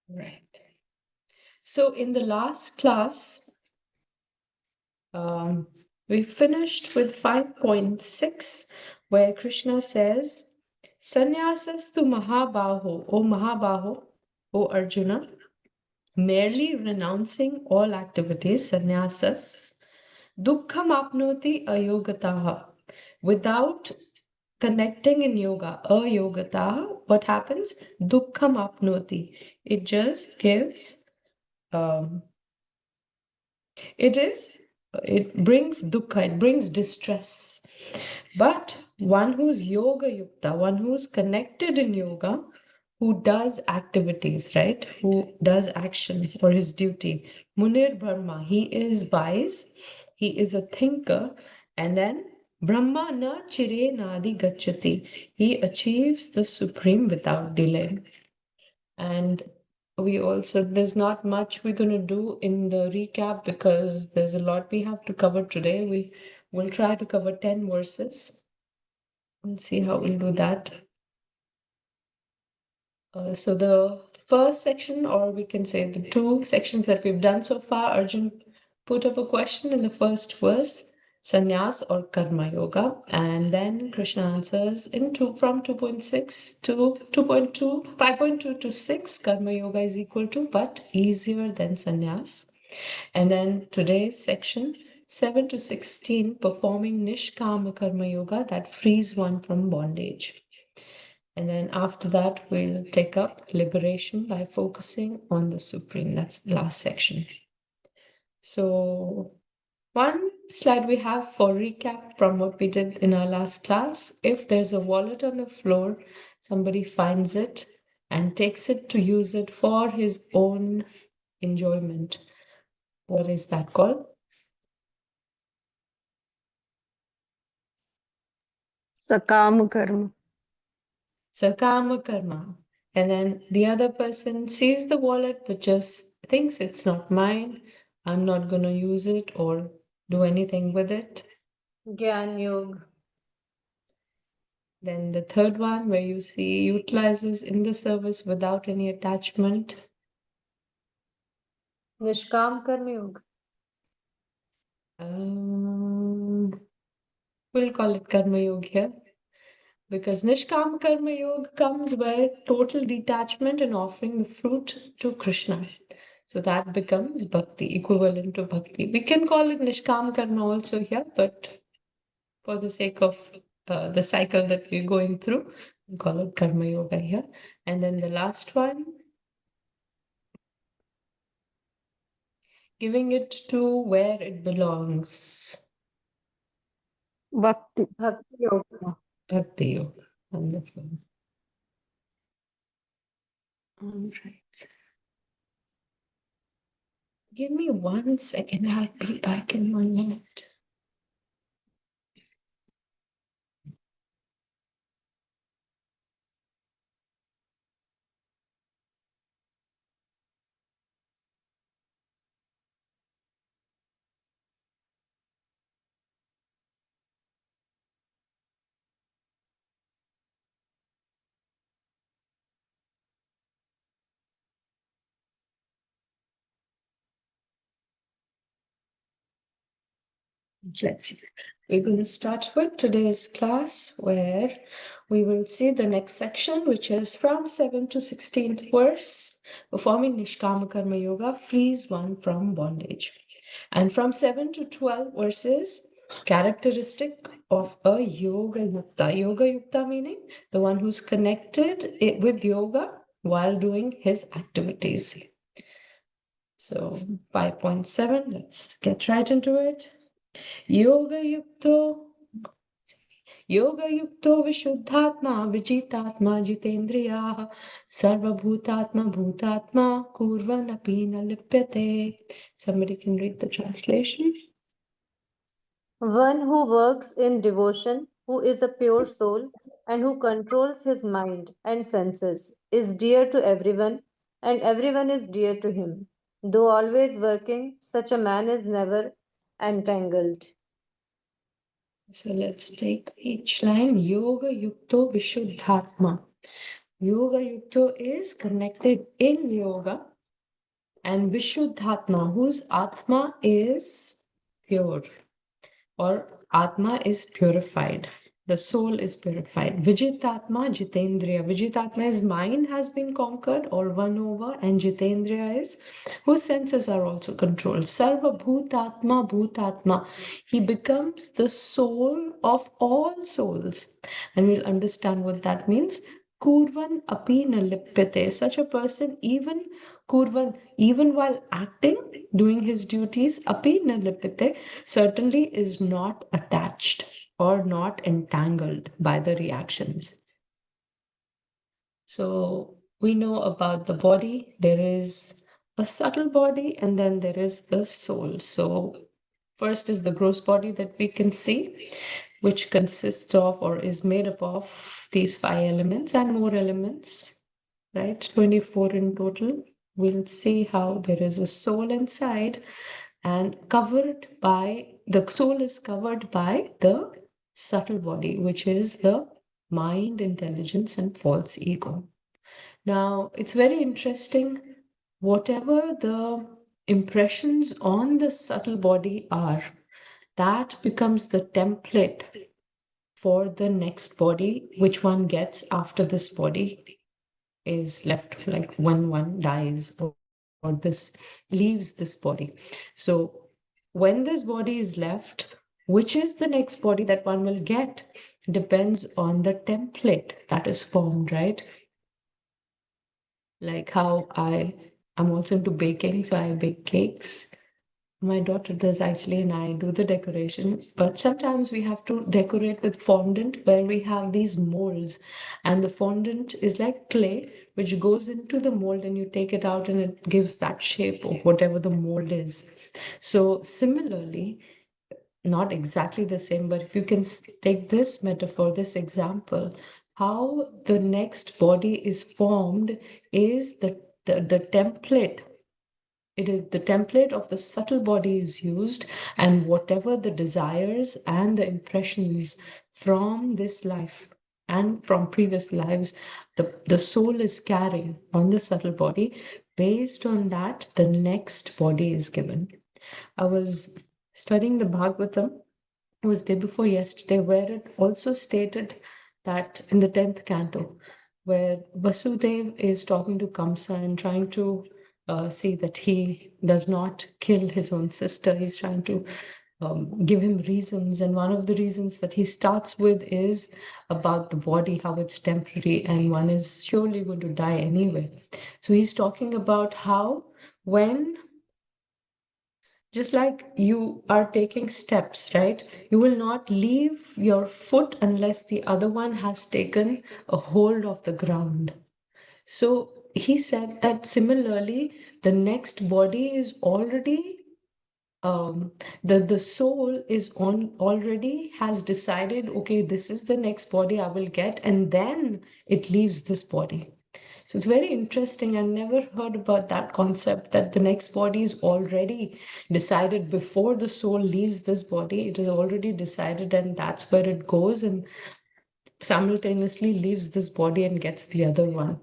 Right. So in the last class, we finished with 5.6, where Krishna says, Sannyasas tu Mahabaho, O Arjuna, merely renouncing all activities, sannyasas, dukkham apnoti ayogataha. Without connecting in yoga, ayogataha, what happens? Dukkham apnoti. It just gives, um, it brings dukkha, it brings distress. But one who's yoga yukta, one who's connected in yoga, who does activities, right? Who does action for his duty. Munir Brahma, he is wise, he is a thinker, and then Brahma na chire nadi gachati. He achieves the supreme without delay. And we also, there's not much we're going to do in the recap because there's a lot we have to cover today. We will try to cover 10 verses and see how we'll do that. So the first section, or we can say the two sections that we've done so far, Arjun put up a question in the first verse, sannyas or karma yoga, and then Krishna answers from 2.6 to 2.2, 5.2 to 6, karma yoga is equal to but easier than sannyas. And then today's section 7 to 16, performing nishkama karma yoga that frees one from bondage. And then after that, we'll take up liberation by focusing on the Supreme. That's the last section. So one slide we have for recap from what we did in our last class. If there's a wallet on the floor, somebody finds it and takes it to use it for his own enjoyment. What is that called? Sakama karma. Sakama karma. And then the other person sees the wallet but just thinks it's not mine. I'm not going to use it or do anything with it. Gyan Yoga. Then the third one, where you see utilizes in the service without any attachment. Nishkam Karma Yoga. We'll call it Karma Yoga here. Because Nishkam Karma Yoga comes where total detachment and offering the fruit to Krishna. So that becomes bhakti, equivalent to bhakti. We can call it Nishkam Karma also here, but for the sake of the cycle that we're going through, we call it Karma Yoga here. And then the last one, giving it to where it belongs. Bhakti. Bhakti Yoga. Bhakti Yoga. Wonderful. All right. Give me 1 second. I'll be back in 1 minute. Let's see. We're going to start with today's class where we will see the next section, which is from 7 to 16th verse. Performing Nishkama Karma Yoga frees one from bondage. And from 7 to 12 verses, characteristic of a Yoga Yukta. Yoga Yukta meaning the one who's connected with yoga while doing his activities. So 5.7, let's get right into it. Yoga Yukto Vishuddhatma Vijitatma Jitendriyaha Sarvabhutatma Bhutatma Kurvanapi na lipyate. Somebody can read the translation. One who works in devotion, who is a pure soul, and who controls his mind and senses, is dear to everyone, and everyone is dear to him. Though always working, such a man is never entangled. So let's take each line. Yoga Yukto Vishuddhatma. Yoga Yukto is connected in yoga, and Vishuddhatma, whose Atma is pure, or Atma is purified. The soul is purified. Vijitatma, Jitendriya. Vijitatma is mind has been conquered or won over, and Jitendriya is whose senses are also controlled. Sarva Bhutatma, Bhutatma. He becomes the soul of all souls. And we'll understand what that means. Kurvan api na lipyate. Such a person, even Kurvan, even while acting, doing his duties, api na lipyate, certainly is not attached or not entangled by the reactions. So we know about the body. There is a subtle body, and then there is the soul. So first is the gross body that we can see, which consists of or is made up of these 5 elements and more elements, right? 24 in total. We'll see how there is a soul inside, and covered by the soul is covered by the subtle body, which is the mind, intelligence, and false ego. Now, it's very interesting. Whatever the impressions on the subtle body are, that becomes the template for the next body, which one gets after this body is left, like when one dies or this leaves this body. So when this body is left, which is the next body that one will get depends on the template that is formed, right? Like how I'm also into baking, so I bake cakes. My daughter does actually, and I do the decoration. But sometimes we have to decorate with fondant, where we have these molds, and the fondant is like clay, which goes into the mold, and you take it out, and it gives that shape of whatever the mold is. So similarly, not exactly the same, but if you can take this metaphor, this example, how the next body is formed is the template. It is the template of the subtle body is used, and whatever the desires and the impressions from this life and from previous lives, the soul is carrying on the subtle body. Based on that, the next body is given. I was studying the Bhagavatam, it was day before yesterday, where it also stated that in the 10th canto, where Vasudev is talking to Kamsa and trying to see that he does not kill his own sister. He's trying to give him reasons. And one of the reasons that he starts with is about the body, how it's temporary, and one is surely going to die anyway. So he's talking about how when just like you are taking steps, right? You will not leave your foot unless the other one has taken a hold of the ground. So he said that similarly, the next body is already the soul is on already has decided, okay, this is the next body I will get, and then it leaves this body. So it's very interesting. I never heard about that concept that the next body is already decided before the soul leaves this body. It is already decided, and that's where it goes and simultaneously leaves this body and gets the other one.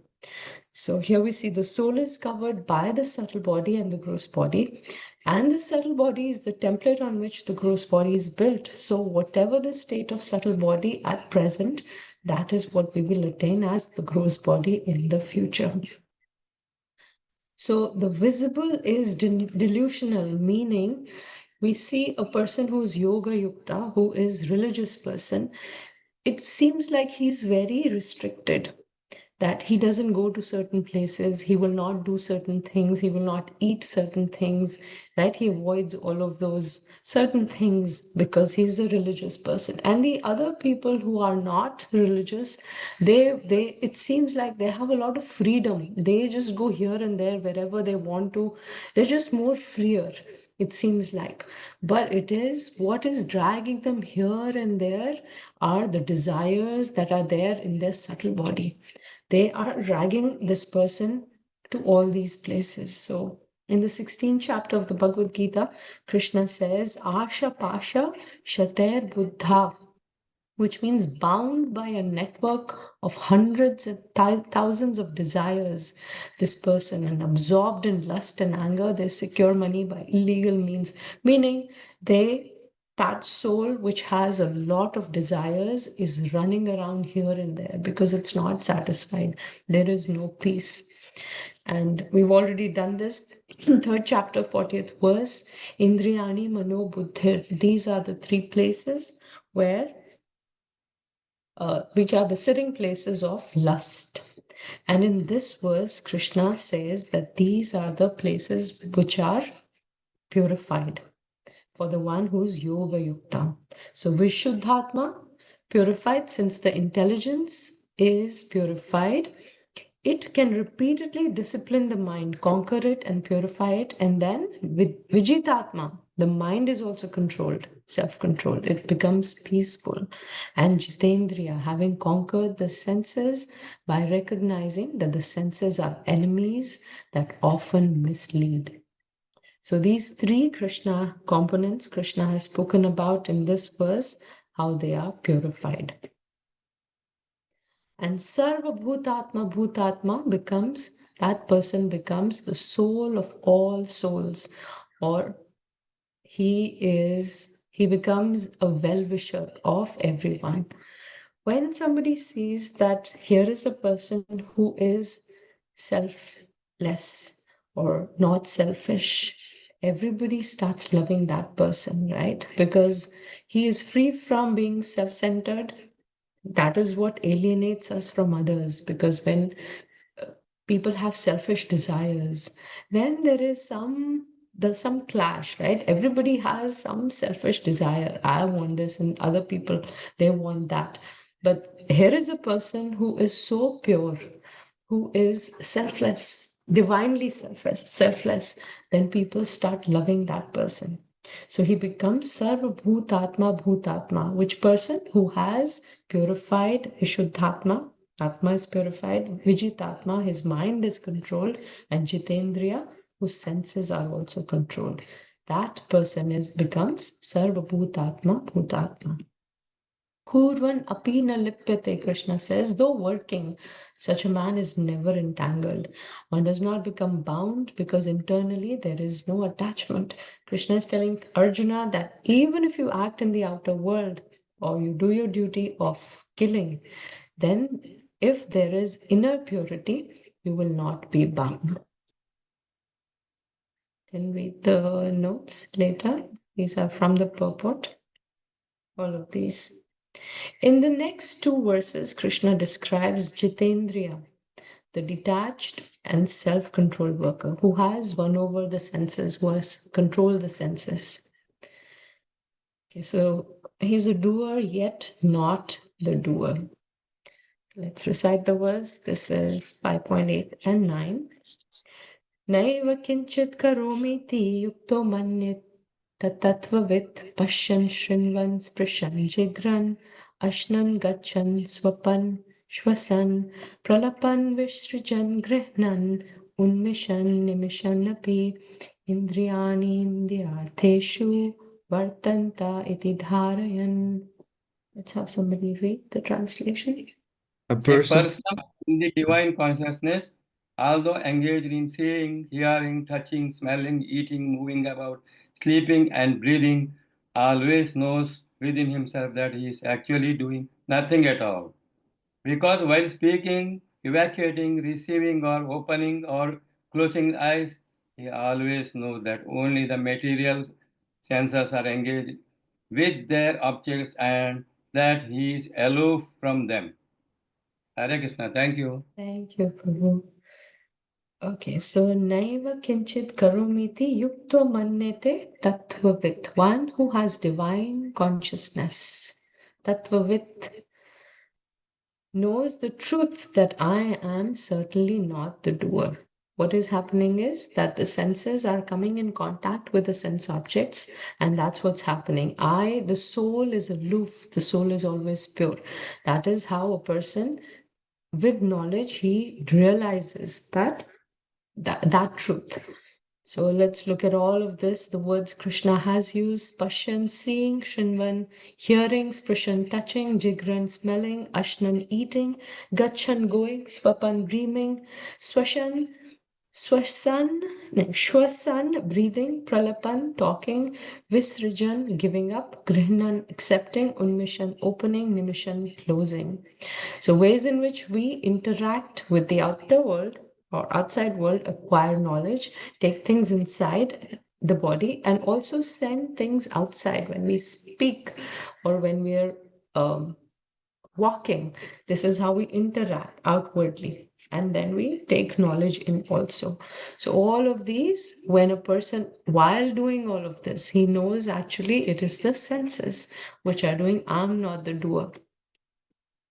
So here we see the soul is covered by the subtle body and the gross body. And the subtle body is the template on which the gross body is built. So whatever the state of subtle body at present, that is what we will attain as the gross body in the future. So the visible is delusional, meaning we see a person who's yoga yukta, who is religious person. It seems like he's very restricted, that he doesn't go to certain places, he will not do certain things, he will not eat certain things, right? He avoids all of those certain things because he's a religious person. And the other people who are not religious, they it seems like they have a lot of freedom. They just go here and there wherever they want to. They're just more freer, it seems like. But it is what is dragging them here and there are the desires that are there in their subtle body. They are dragging this person to all these places. So in the 16th chapter of the Bhagavad Gita, Krishna says, Asha Pasha Shater Buddha. which means bound by a network of hundreds and thousands of desires, this person, and absorbed in lust and anger, they secure money by illegal means, meaning that soul which has a lot of desires is running around here and there because it's not satisfied. There is no peace. And we've already done this. Third chapter, 40th verse. Indriyani Mano Buddhir. These are the three places which are the sitting places of lust. And in this verse, Krishna says that these are the places which are purified for the one who's yoga yukta. So Vishuddhatma, purified, since the intelligence is purified, it can repeatedly discipline the mind, conquer it and purify it. And then with Vijitatma, the mind is also controlled, self-controlled. It becomes peaceful. And Jitendriya, having conquered the senses by recognizing that the senses are enemies that often mislead. So these three Krishna components, Krishna has spoken about in this verse, how they are purified. And Sarva Bhutatma becomes, that person becomes the soul of all souls, or he becomes a well-wisher of everyone. When somebody sees that here is a person who is selfless or not selfish, everybody starts loving that person, right? Because he is free from being self-centered. That is what alienates us from others, because when people have selfish desires, then there's some clash, right? Everybody has some selfish desire. I want this, and other people, they want that. But here is a person who is so pure, who is selfless, divinely selfless, then people start loving that person. So he becomes Sarva Bhutatma, which person who has purified Vishuddhatma, Atma is purified, Vijitatma, his mind is controlled, and Jitendriya, whose senses are also controlled. That person becomes Sarva Bhutatma. Kurvan apina lipyate, Krishna says, though working, such a man is never entangled. One does not become bound because internally there is no attachment. Krishna is telling Arjuna that even if you act in the outer world or you do your duty of killing, then if there is inner purity, you will not be bound. Can read the notes later. These are from the purport. All of these. In the next two verses, Krishna describes Jitendriya, the detached and self-controlled worker who has won over the senses, who has controlled the senses. Okay, so he's a doer, yet not the doer. Let's recite the verse. This is 5.8 and 9. Naiva kinchit karomiti yukto manyet tatvavit pashyan shrinvan sprishan jigran ashnan gachan swapan shwasan pralapan vishrijan grihnan unmishan nimishan api indriyani indriyartheshu vartanta iti dharayan. Let's have somebody read the translation. A A person person in the divine consciousness, although engaged in seeing, hearing, touching, smelling, eating, moving about, sleeping, and breathing, always knows within himself that he is actually doing nothing at all. Because while speaking, evacuating, receiving, or opening or closing eyes, he always knows that only the material senses are engaged with their objects and that he is aloof from them. Hare Krishna, thank you. Thank you, Prabhu. Okay, so Naiva Kinchit Karomiti Yukto Mannete Tattvavit, one who has divine consciousness. Tattvavit knows the truth that I am certainly not the doer. What is happening is that the senses are coming in contact with the sense objects, and that's what's happening. The soul is aloof, the soul is always pure. That is how a person with knowledge, he realizes that truth. So let's look at all of this. The words Krishna has used: Pashyan, seeing; Shrinvan, hearing; Sprishan, touching; Jigran, smelling; Ashnan, eating; Gachan, going; Swapan, dreaming; Swashan, Shwasan, breathing; Pralapan, talking; Visrajan, giving up; Grihnan, accepting; Unmishan, opening; Nimishan, closing. So ways in which we interact with the outer world or outside world, acquire knowledge, take things inside the body, and also send things outside when we speak or when we're walking. This is how we interact outwardly. And then we take knowledge in also. So, all of these, when a person, while doing all of this, he knows actually it is the senses which are doing, I'm not the doer.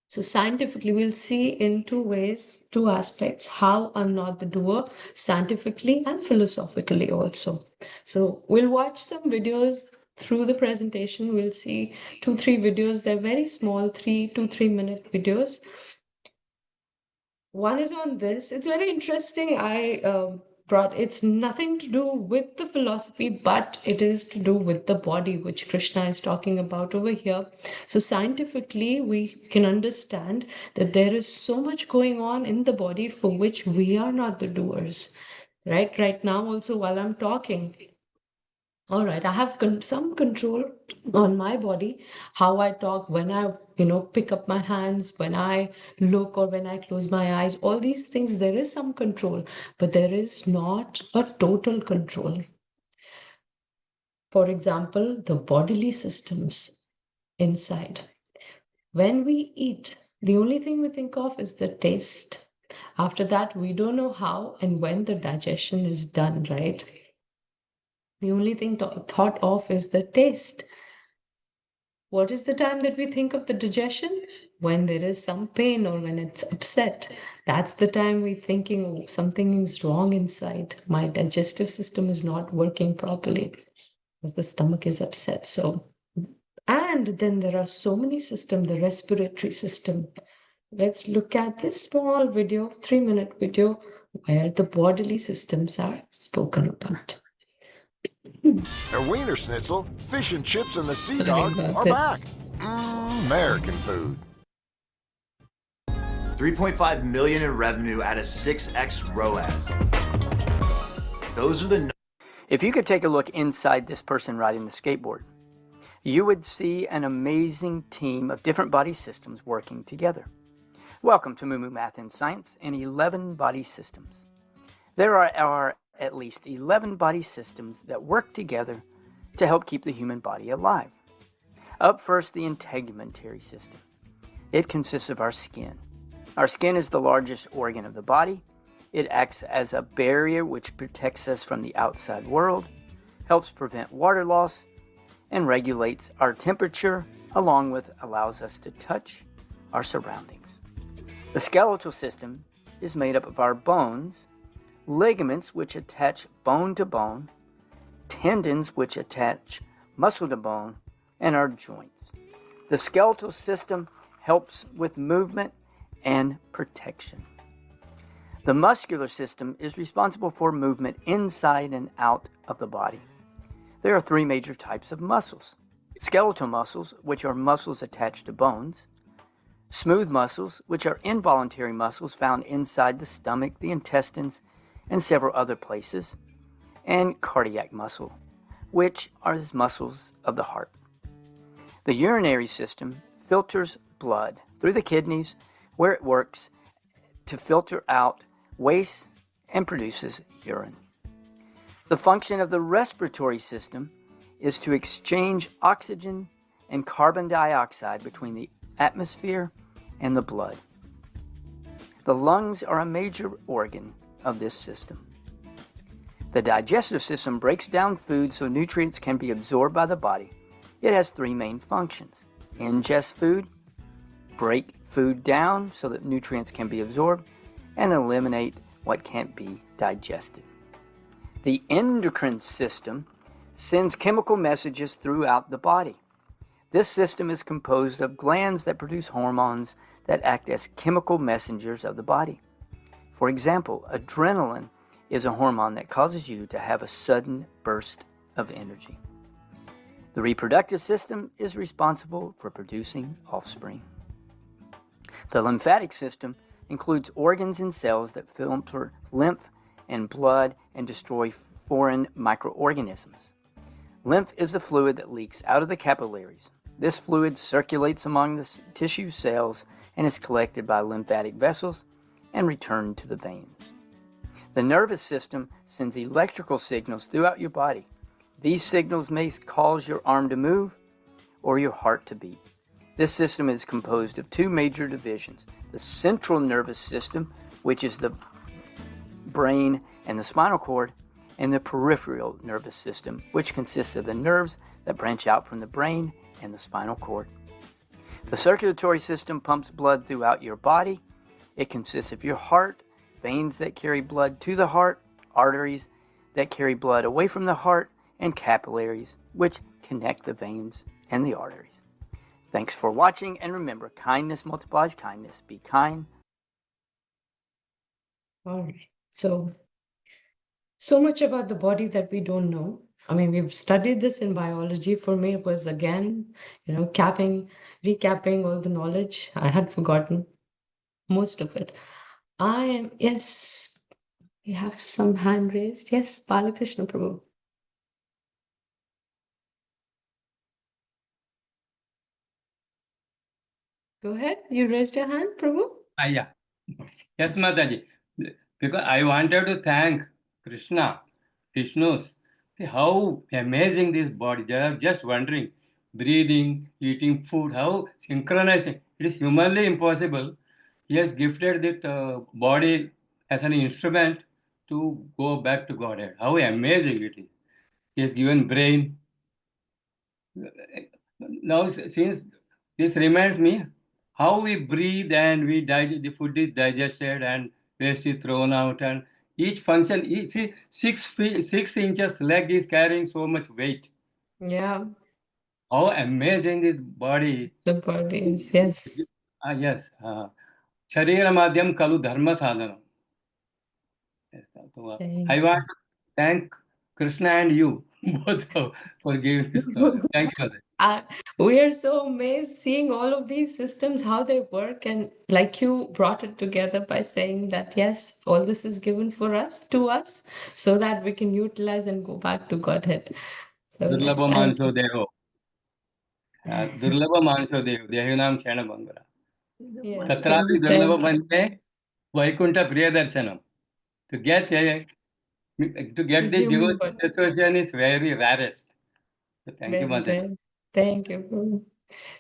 So scientifically, we'll see in two ways, two aspects, how I'm not the doer, scientifically and philosophically also. So we'll watch some videos through the presentation. We'll see 2-3 videos. They're very small, 2-3 minute videos. One is on this. It's very interesting. It's nothing to do with the philosophy, but it is to do with the body, which Krishna is talking about over here. So scientifically, we can understand that there is so much going on in the body for which we are not the doers. Right now, also while I'm talking, all right, I have some control on my body, how I talk, when I, pick up my hands, when I look or when I close my eyes, all these things, there is some control, but there is not a total control. For example, the bodily systems inside. When we eat, the only thing we think of is the taste. After that, we don't know how and when the digestion is done, right? The only thing thought of is the taste. What is the time that we think of the digestion? When there is some pain or when it's upset. That's the time we're thinking, oh, something is wrong inside. My digestive system is not working properly because the stomach is upset. So, and then there are so many systems, the respiratory system. Let's look at this small video, 3-minute video, where the bodily systems are spoken about. A Wiener Schnitzel, fish and chips, and the Sea Sorry Dog about are this. back. American food. 3.5 million in revenue at a 6x ROAS. Those are the If you could take a look inside this person riding the skateboard, you would see an amazing team of different body systems working together. Welcome to Moo Math and Science and 11 body systems. There are at least 11 body systems that work together to help keep the human body alive. Up first, the integumentary system. It consists of our skin. Our skin is the largest organ of the body. It acts as a barrier which protects us from the outside world, helps prevent water loss, and regulates our temperature, along with allows us to touch our surroundings. The skeletal system is made up of our bones, ligaments which attach bone to bone, tendons which attach muscle to bone, and our joints. The skeletal system helps with movement and protection. The muscular system is responsible for movement inside and out of the body. There are 3 major types of muscles: skeletal muscles, which are muscles attached to bones; smooth muscles, which are involuntary muscles found inside the stomach, the intestines, and several other places; and cardiac muscle, which are muscles of the heart. The urinary system filters blood through the kidneys, where it works to filter out waste and produces urine. The function of the respiratory system is to exchange oxygen and carbon dioxide between the atmosphere and the blood. The lungs are a major organ of this system. The digestive system breaks down food so nutrients can be absorbed by the body. It has 3 main functions: ingest food, break food down so that nutrients can be absorbed, and eliminate what can't be digested. The endocrine system sends chemical messages throughout the body. This system is composed of glands that produce hormones that act as chemical messengers of the body. For example, adrenaline is a hormone that causes you to have a sudden burst of energy. The reproductive system is responsible for producing offspring. The lymphatic system includes organs and cells that filter lymph and blood and destroy foreign microorganisms. Lymph is the fluid that leaks out of the capillaries. This fluid circulates among the tissue cells and is collected by lymphatic vessels and returned to the veins. The nervous system sends electrical signals throughout your body. These signals may cause your arm to move or your heart to beat. This system is composed of two major divisions: the central nervous system, which is the brain and the spinal cord, and the peripheral nervous system, which consists of the nerves that branch out from the brain and the spinal cord. The circulatory system pumps blood throughout your body. It consists of your heart, veins that carry blood to the heart, arteries that carry blood away from the heart, and capillaries, which connect the veins and the arteries. Thanks for watching, and remember, kindness multiplies kindness. Be kind. All right. So much about the body that we don't know. I mean, we've studied this in biology. For me, it was again, recapping all the knowledge. I had forgotten most of it. Yes, we have some hand raised. Yes, Balakrishna Prabhu. Go ahead. You raised your hand, Prabhu? Yeah. Yes, Mataji. Because I wanted to thank Vishnu's. How amazing this body. They are just wondering, breathing, eating food, how synchronizing. It is humanly impossible. He has gifted that body as an instrument to go back to Godhead. How amazing it is. He has given brain. Now, since this reminds me, how we breathe and the food is digested and waste is thrown out, and each function, 6 inches leg is carrying so much weight. Yeah, How amazing this body is. the body is, yes. Yes. Sharira madhyam kalu dharma sadhanam. Yes, so, I want to thank Krishna and you both for giving this. Thank you for that. We are so amazed seeing all of these systems, how they work, and like you brought it together by saying that yes, all this is given to us, so that we can utilize and go back to Godhead. So yes, Durlabha thank manso you. deho. Durlabha manso deho. Dehinam chena bangara. Yes, Tatrapi thank durlabha you. mante Vaikuntha Priyadarshanam. To get the Human devotional body. association is very rarest. So thank you, Very Mother. good. Thank you, Prabhu.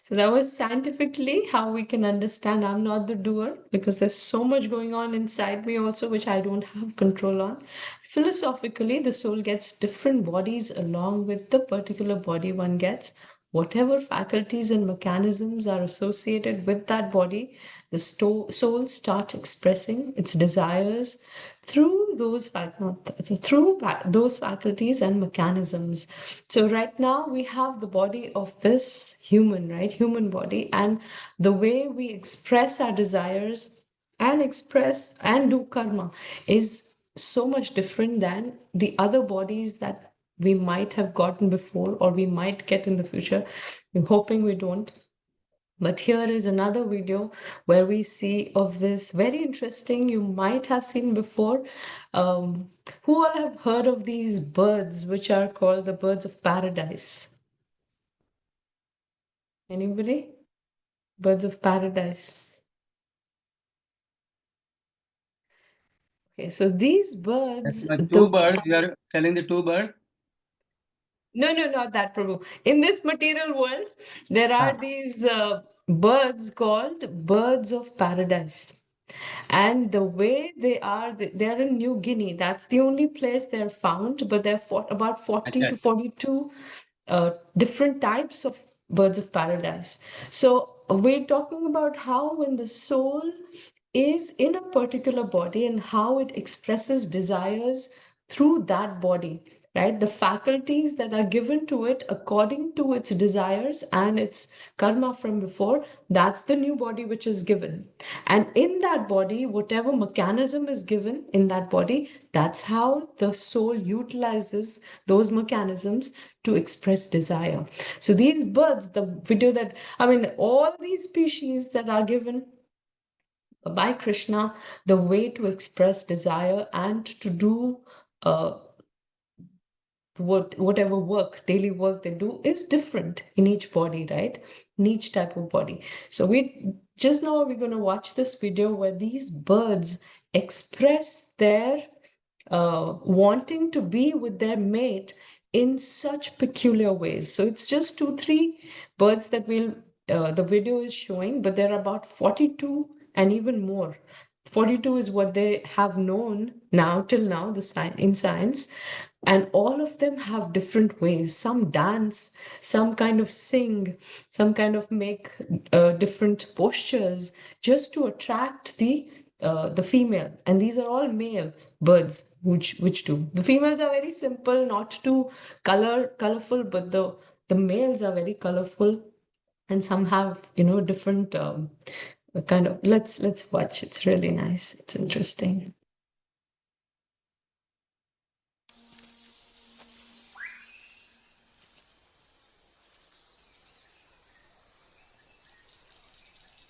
So that was scientifically how we can understand I'm not the doer, because there's so much going on inside me also which I don't have control on. Philosophically, the soul gets different bodies along with the particular body one gets. Whatever faculties and mechanisms are associated with that body, the soul starts expressing its desires through those faculties and mechanisms. So right now we have the body of this human, right? Human body, and the way we express our desires and express and do karma is so much different than the other bodies that we might have gotten before or we might get in the future. I'm hoping we don't. But here is another video where we see of this very interesting, you might have seen before. Who all have heard of these birds which are called the birds of paradise? Anybody? Birds of paradise. Okay, so these birds, Two birds, you are telling the two birds? No, not that, Prabhu. In this material world, there are these birds called birds of paradise. And the way they are in New Guinea. That's the only place they're found, but there are about 40 to 42 different types of birds of paradise. So we're talking about how when the soul is in a particular body and how it expresses desires through that body. right? The faculties that are given to it according to its desires and its karma from before, that's the new body which is given. And in that body, whatever mechanism is given in that body, that's how the soul utilizes those mechanisms to express desire. So these birds, the video that, I mean, all these species that are given by Krishna, the way to express desire and to do whatever work, daily work they do is different in each body, right? In each type of body. So we're going to watch this video where these birds express their wanting to be with their mate in such peculiar ways. So it's just 2-3 birds that the video is showing, but there are about 42 and even more. 42 is what they have known till now, in science. And all of them have different ways. Some dance, some kind of sing, some kind of make different postures just to attract the female. And these are all male birds which do. The females are very simple, not too colorful, but the males are very colorful, and some have different kind of. Let's watch. It's really nice. It's interesting.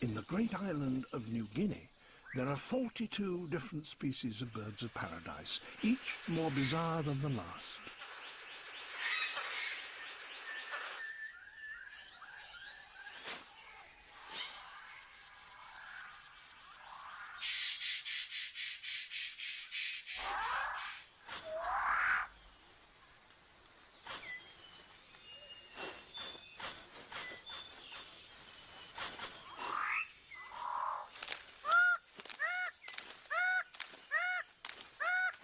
In the great island of New Guinea, there are 42 different species of birds of paradise, each more bizarre than the last.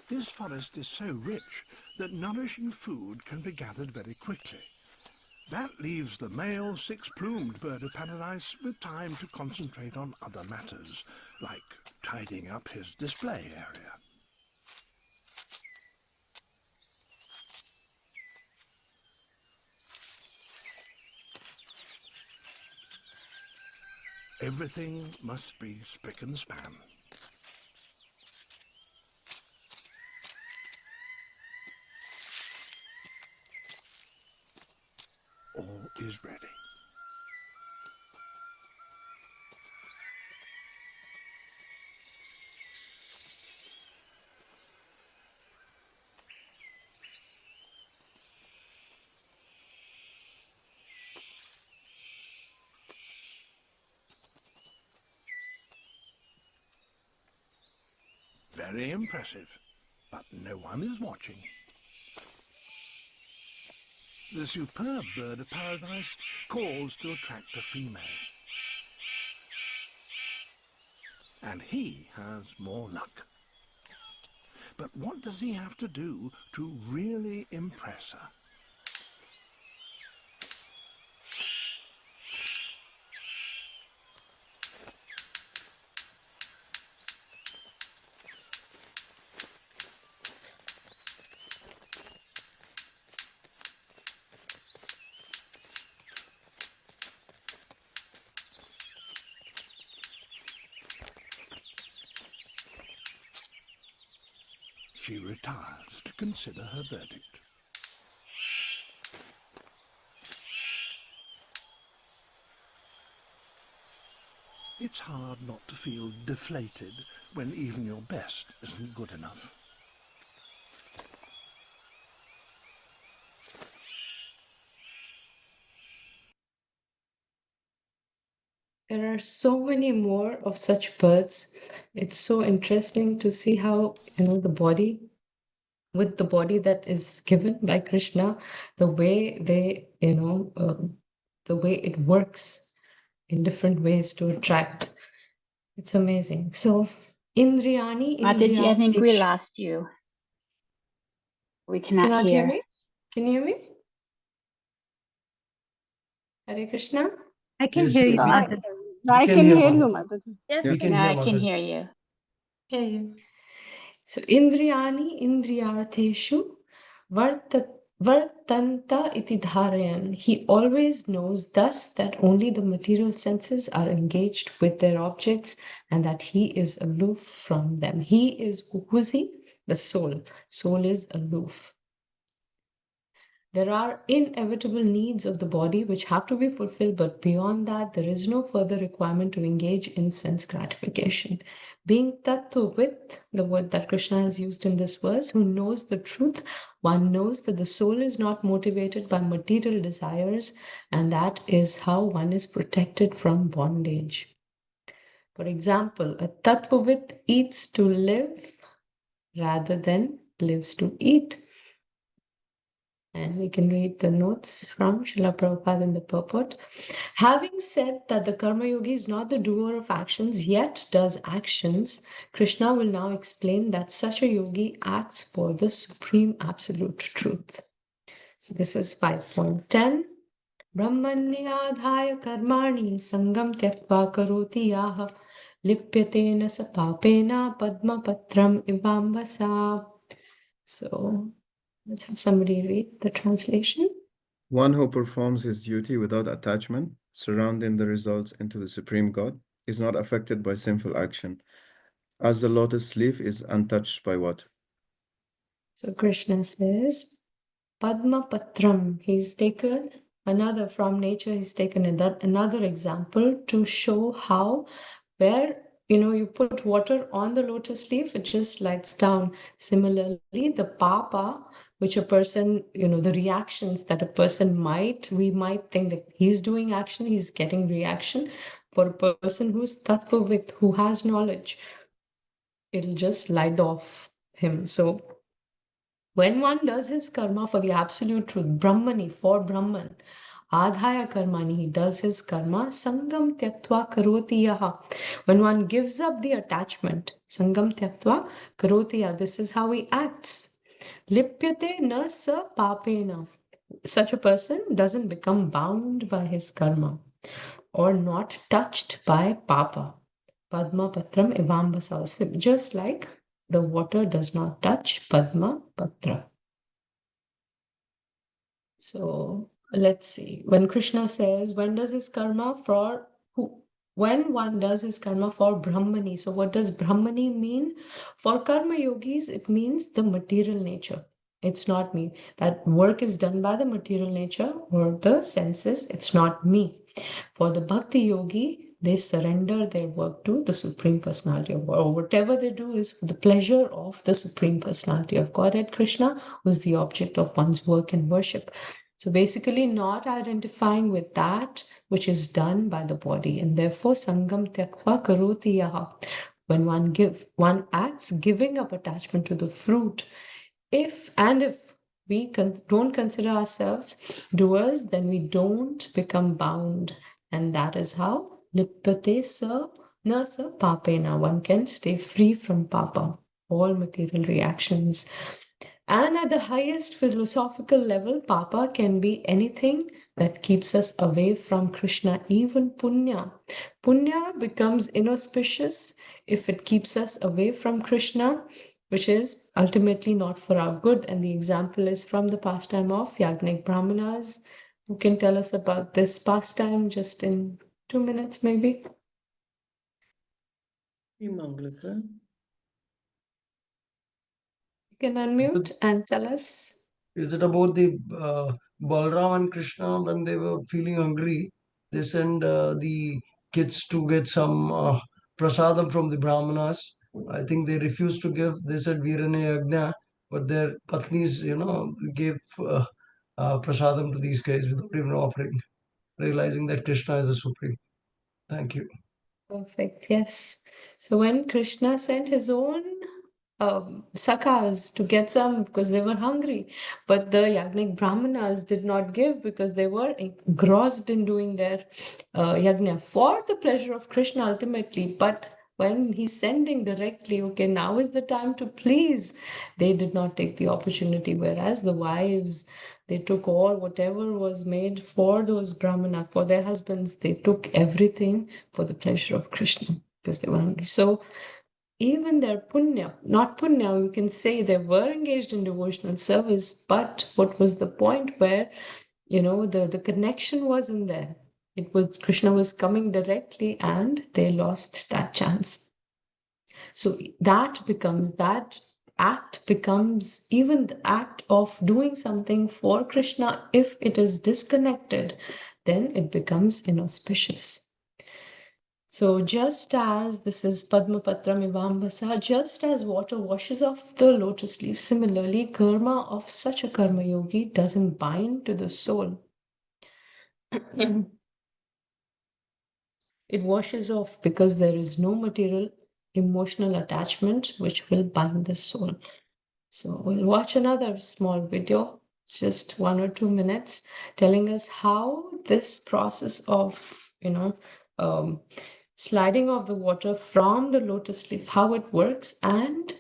This forest is so rich that nourishing food can be gathered very quickly. That leaves the male six-plumed bird of paradise with time to concentrate on other matters, like tidying up his display area. Everything must be spick and span. All is ready. Very impressive, but no one is watching. The superb bird of paradise calls to attract a female. And he has more luck. But what does he have to do to really impress her? She retires to consider her verdict. It's hard not to feel deflated when even your best isn't good enough. There are so many more of such birds. It's so interesting to see how, the body, with the body that is given by Krishna, the way they, the way it works in different ways to attract. It's amazing. So, Indriyani, Mataji, I think we Indriyatesh. lost you. We Cannot cannot hear hear. me? Can you hear me? Hare Krishna? I can Yes, hear you, we can. Mataji. I can can hear hear Mataji. you, Mataji. Yes, We we can can. hear I can Mataji. hear you. hear you. So Indriyani Indriyartheshu Vartanta iti dharayan. He always knows thus that only the material senses are engaged with their objects and that he is aloof from them. He is, who's he? The soul. Soul is aloof. There are inevitable needs of the body which have to be fulfilled, but beyond that, there is no further requirement to engage in sense gratification. Being Tattvavit, the word that Krishna has used in this verse, who knows the truth, one knows that the soul is not motivated by material desires, and that is how one is protected from bondage. For example, a Tattvavit eats to live rather than lives to eat. And we can read the notes from Srila Prabhupada in the purport. Having said that the Karma Yogi is not the doer of actions, yet does actions, Krishna will now explain that such a yogi acts for the supreme absolute truth. So this is 5.10. Brahmanyadhaya karmani sangam tyaktva karoti yaha lipyatena sa papena padma patram ivambasa. So let's have somebody read the translation. One who performs his duty without attachment, surrounding the results into the Supreme God, is not affected by sinful action, as the lotus leaf is untouched by what? So Krishna says, Padma Patram, he's taken another from nature, he's taken another example to show how, where you put water on the lotus leaf, it just slides down. Similarly, the papa, which a person, the reactions that a person we might think that he's doing action, he's getting reaction. For a person who's tattvavit, who has knowledge, it'll just slide off him. So when one does his karma for the absolute truth, Brahmani, for Brahman, Adhaya karmani, he does his karma, Sangam tyaktva karoti yaha. When one gives up the attachment, Sangam tyaktva karoti yaha, this is how he acts. Lipyate na sa papena. Such a person doesn't become bound by his karma or not touched by papa. Padma patram ivambasa. Just like the water does not touch Padma Patra. So let's see. When Krishna says, when does his karma for who? When one does his karma for Brahmani. So what does Brahmani mean? For Karma Yogis, it means the material nature. It's not me. That work is done by the material nature or the senses. It's not me. For the Bhakti Yogi, they surrender their work to the Supreme Personality of God, or whatever they do is for the pleasure of the Supreme Personality of Godhead, Krishna, who is the object of one's work and worship. So basically not identifying with that which is done by the body, and therefore Sangam Tyaktva Karoti Yaha. When one acts giving up attachment to the fruit. If we don't consider ourselves doers, then we don't become bound. And that is how Lipate sa na sa papena. One can stay free from papa, all material reactions. And at the highest philosophical level, papa can be anything that keeps us away from Krishna, even punya. Punya becomes inauspicious if it keeps us away from Krishna, which is ultimately not for our good. And the example is from the pastime of Yagnik Brahmanas. Who can tell us about this pastime just in 2 minutes, maybe? You can unmute and tell us. Is it about the Balram and Krishna when they were feeling hungry? They send the kids to get some prasadam from the Brahmanas. I think they refused to give. They said Virane Yagna, but their patnis, gave prasadam to these guys without even offering, realizing that Krishna is the supreme. Thank you. Perfect. Yes. So when Krishna sent his own sakas to get some because they were hungry, but the Yagnik Brahmanas did not give because they were engrossed in doing their yagna for the pleasure of Krishna ultimately. But when he's sending directly, okay, now is the time to please, they did not take the opportunity. Whereas the wives, they took all whatever was made for those Brahmana, for their husbands, they took everything for the pleasure of Krishna because they were hungry. So even their punya, not punya, we can say they were engaged in devotional service, but what was the point where, the connection wasn't there? It was Krishna was coming directly and they lost that chance. So that act becomes even the act of doing something for Krishna. If it is disconnected, then it becomes inauspicious. So just as this is Padmapatram Ivambasa, just as water washes off the lotus leaf, similarly, karma of such a karma yogi doesn't bind to the soul. It washes off because there is no material emotional attachment which will bind the soul. So we'll watch another small video, just 1 or 2 minutes, telling us how this process of, sliding of the water from the lotus leaf, how it works and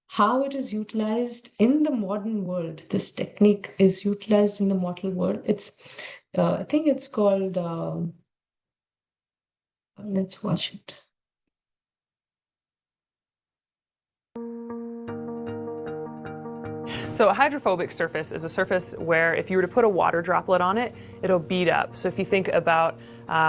how it is utilized in the modern world. This technique is utilized in the modern world. I think it's called, let's watch it. So a hydrophobic surface is a surface where if you were to put a water droplet on it, it'll bead up. So if you think about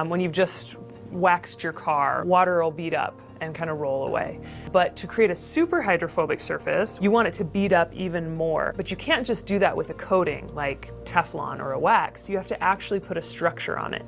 when you've just waxed your car, water will bead up and kind of roll away. But to create a super hydrophobic surface, you want it to bead up even more. But you can't just do that with a coating like Teflon or a wax. You have to actually put a structure on it.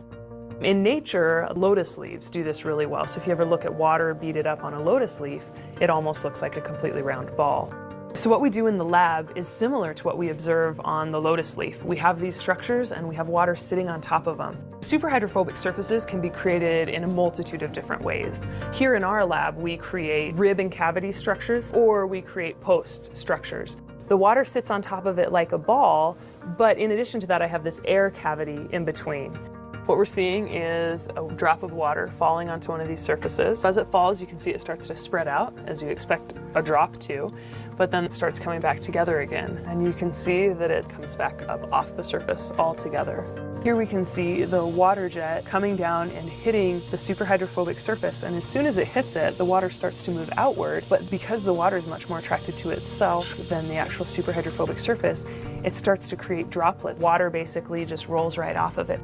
In nature, lotus leaves do this really well. So if you ever look at water beaded up on a lotus leaf, it almost looks like a completely round ball. So what we do in the lab is similar to what we observe on the lotus leaf. We have these structures and we have water sitting on top of them. Super hydrophobic surfaces can be created in a multitude of different ways. Here in our lab, we create rib and cavity structures, or we create post structures. The water sits on top of it like a ball, but in addition to that, I have this air cavity in between. What we're seeing is a drop of water falling onto one of these surfaces. As it falls, you can see it starts to spread out, as you expect a drop to, but then it starts coming back together again. And you can see that it comes back up off the surface altogether. Here we can see the water jet coming down and hitting the super hydrophobic surface. And as soon as it hits it, the water starts to move outward. But because the water is much more attracted to itself than the actual super hydrophobic surface, it starts to create droplets. Water basically just rolls right off of it.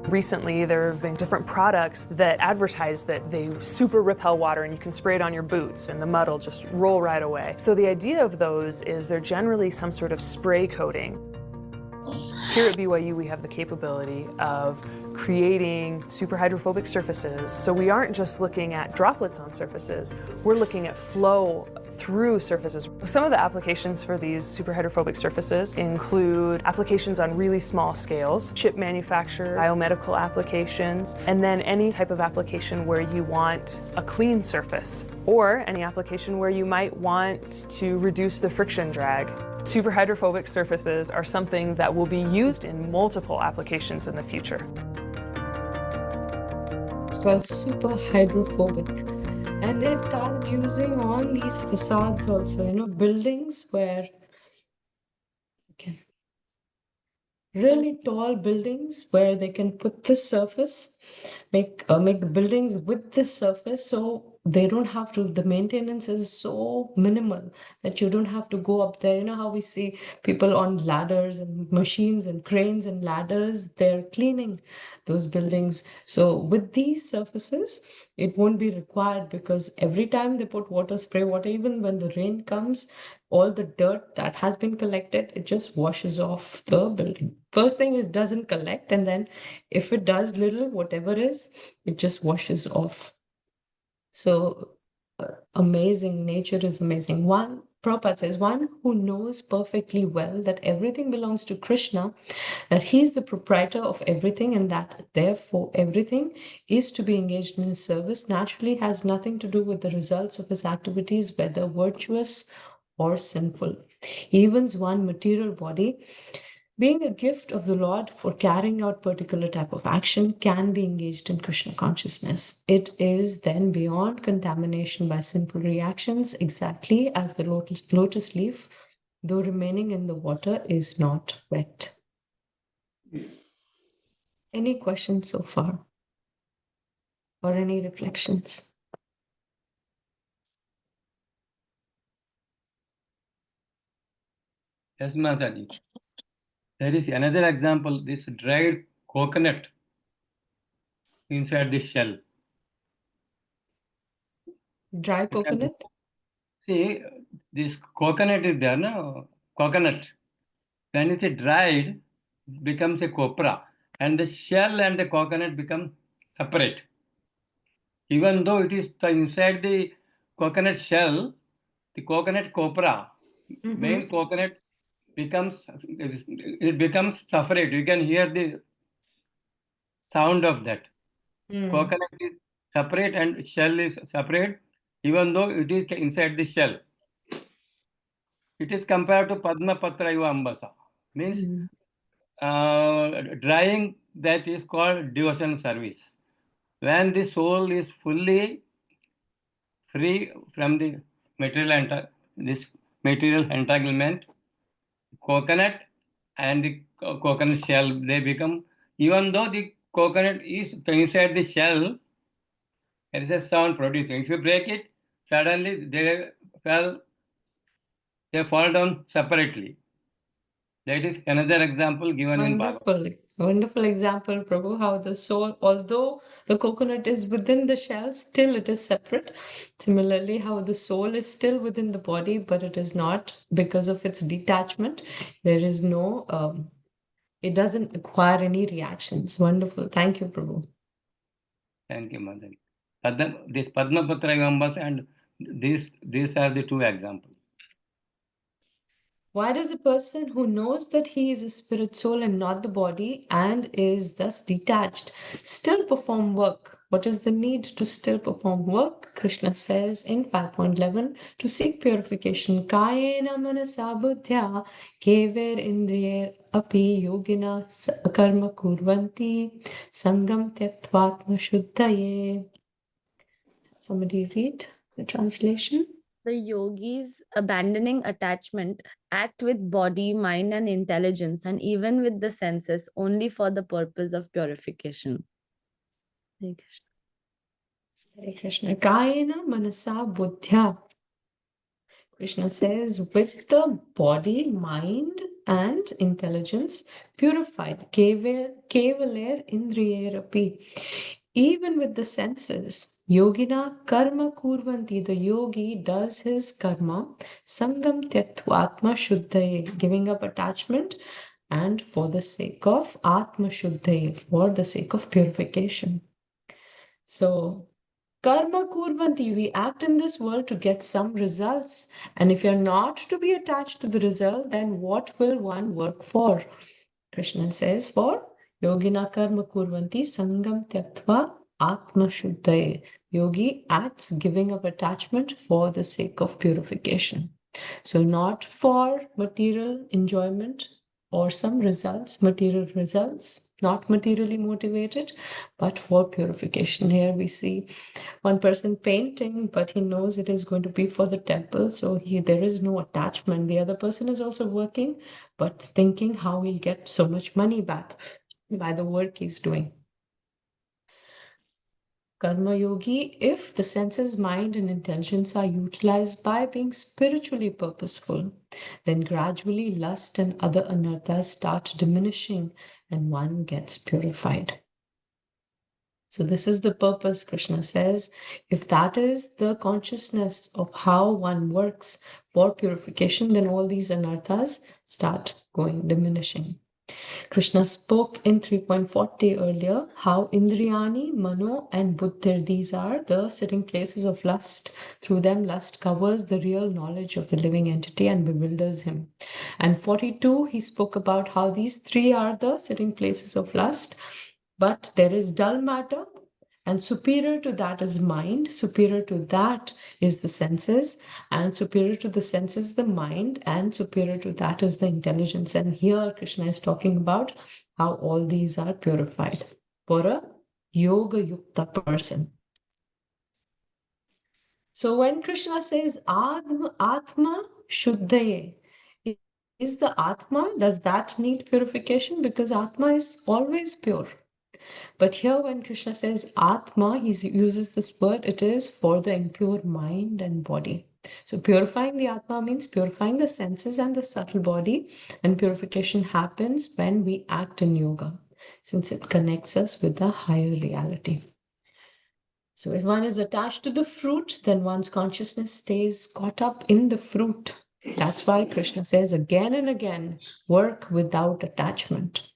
Recently, there have been different products that advertise that they super repel water and you can spray it on your boots and the mud will just roll right away. So the idea of those is they're generally some sort of spray coating. Here at BYU, we have the capability of creating super hydrophobic surfaces. So we aren't just looking at droplets on surfaces, we're looking at flow through surfaces. Some of the applications for these super hydrophobic surfaces include applications on really small scales, chip manufacture, biomedical applications, and then any type of application where you want a clean surface, or any application where you might want to reduce the friction drag. Super hydrophobic surfaces are something that will be used in multiple applications in the future. It's called super hydrophobic. And they've started using on these facades also, buildings where, really tall buildings where they can put this surface, make the buildings with this surface, so they don't have to, the maintenance is so minimal that you don't have to go up there. You know how we see people on ladders and machines and cranes and ladders, they're cleaning those buildings. So with these surfaces, it won't be required, because every time they put water, spray water, even when the rain comes, all the dirt that has been collected, it just washes off the building. First thing is, it doesn't collect, and then if it does little, whatever is, it just washes off. So amazing, nature is amazing. Prabhupada says, one who knows perfectly well that everything belongs to Krishna, that he's the proprietor of everything, and that therefore everything is to be engaged in his service, naturally has nothing to do with the results of his activities, whether virtuous or sinful. Even one material body, being a gift of the Lord for carrying out particular type of action, can be engaged in Krishna consciousness. It is then beyond contamination by sinful reactions, exactly as the lotus leaf, though remaining in the water, is not wet. Any questions so far? Or any reflections? Yes, Mataji. There is another example, this dried coconut inside the shell. Dry coconut? See, this coconut is there, no? Coconut. When it is dried, becomes a copra, and the shell and the coconut become separate. Even though it is inside the coconut shell, the coconut copra, main coconut becomes separate. You can hear the sound of that. Coconut is separate and shell is separate, even though it is inside the shell. It is compared to Padma Patra Iva Ambasa. Means drying, that is called devotion service. When the soul is fully free from the material entanglement, coconut and the coconut shell, they become, even though the coconut is inside the shell, there is a sound producing. If you break it, suddenly they fall down separately. That is another example given in Bhagavad. Wonderful example, Prabhu, how the soul, although the coconut is within the shell, still it is separate. Similarly, how the soul is still within the body, but it is not because of its detachment. There is no, it doesn't acquire any reactions. Wonderful. Thank you, Prabhu. Thank you, Madan. This Padmapatra Ambas and these are the two examples. Why does a person who knows that he is a spirit soul and not the body and is thus detached still perform work? What is the need to still perform work? Krishna says in 5.11 to seek purification. Kayena manasa buddhya kever indriyer api yogina karma kurvanti sangam tyaktvatma shuddhaye. Somebody read the translation. The yogis, abandoning attachment, act with body, mind, and intelligence, and even with the senses, only for the purpose of purification. Hare Krishna. Hare Krishna. Kayena manasa buddhya. Krishna says, with the body, mind, and intelligence purified. Kevaler indriyerapi. Even with the senses, yogina karma kurvanti, the yogi does his karma, sangam tyaktva atma shuddhaye, giving up attachment, and for the sake of atma shuddhaye, for the sake of purification. So, karma kurvanti, we act in this world to get some results. And if you're not to be attached to the result, then what will one work for? Krishna says, for yogina karma kurvanti sangam tyaktva atma shuddhaye. Yogi acts giving up attachment for the sake of purification. So not for material enjoyment or some results, material results, not materially motivated, but for purification. Here we see one person painting, but he knows it is going to be for the temple, so there is no attachment. The other person is also working, but thinking how he'll get so much money back by the work he's doing. Karma Yogi, if the senses, mind, and intelligence are utilized by being spiritually purposeful, then gradually lust and other anarthas start diminishing and one gets purified. So this is the purpose, Krishna says. If that is the consciousness of how one works for purification, then all these anarthas start diminishing. Krishna spoke in 3.40 earlier how Indriyani, Mano, and Buddhir, these are the sitting places of lust. Through them, lust covers the real knowledge of the living entity and bewilders him. And 42, he spoke about how these three are the sitting places of lust, but there is dull matter, and superior to that is mind, superior to that is the senses, and superior to the senses, the mind, and superior to that is the intelligence. And here Krishna is talking about how all these are purified for a yoga yukta person. So when Krishna says Atma Shuddhaye, is the Atma, does that need purification? Because Atma is always pure. But here when Krishna says Atma, he uses this word, it is for the impure mind and body. So purifying the Atma means purifying the senses and the subtle body, and purification happens when we act in yoga, since it connects us with the higher reality. So if one is attached to the fruit, then one's consciousness stays caught up in the fruit. That's why Krishna says again and again, work without attachment.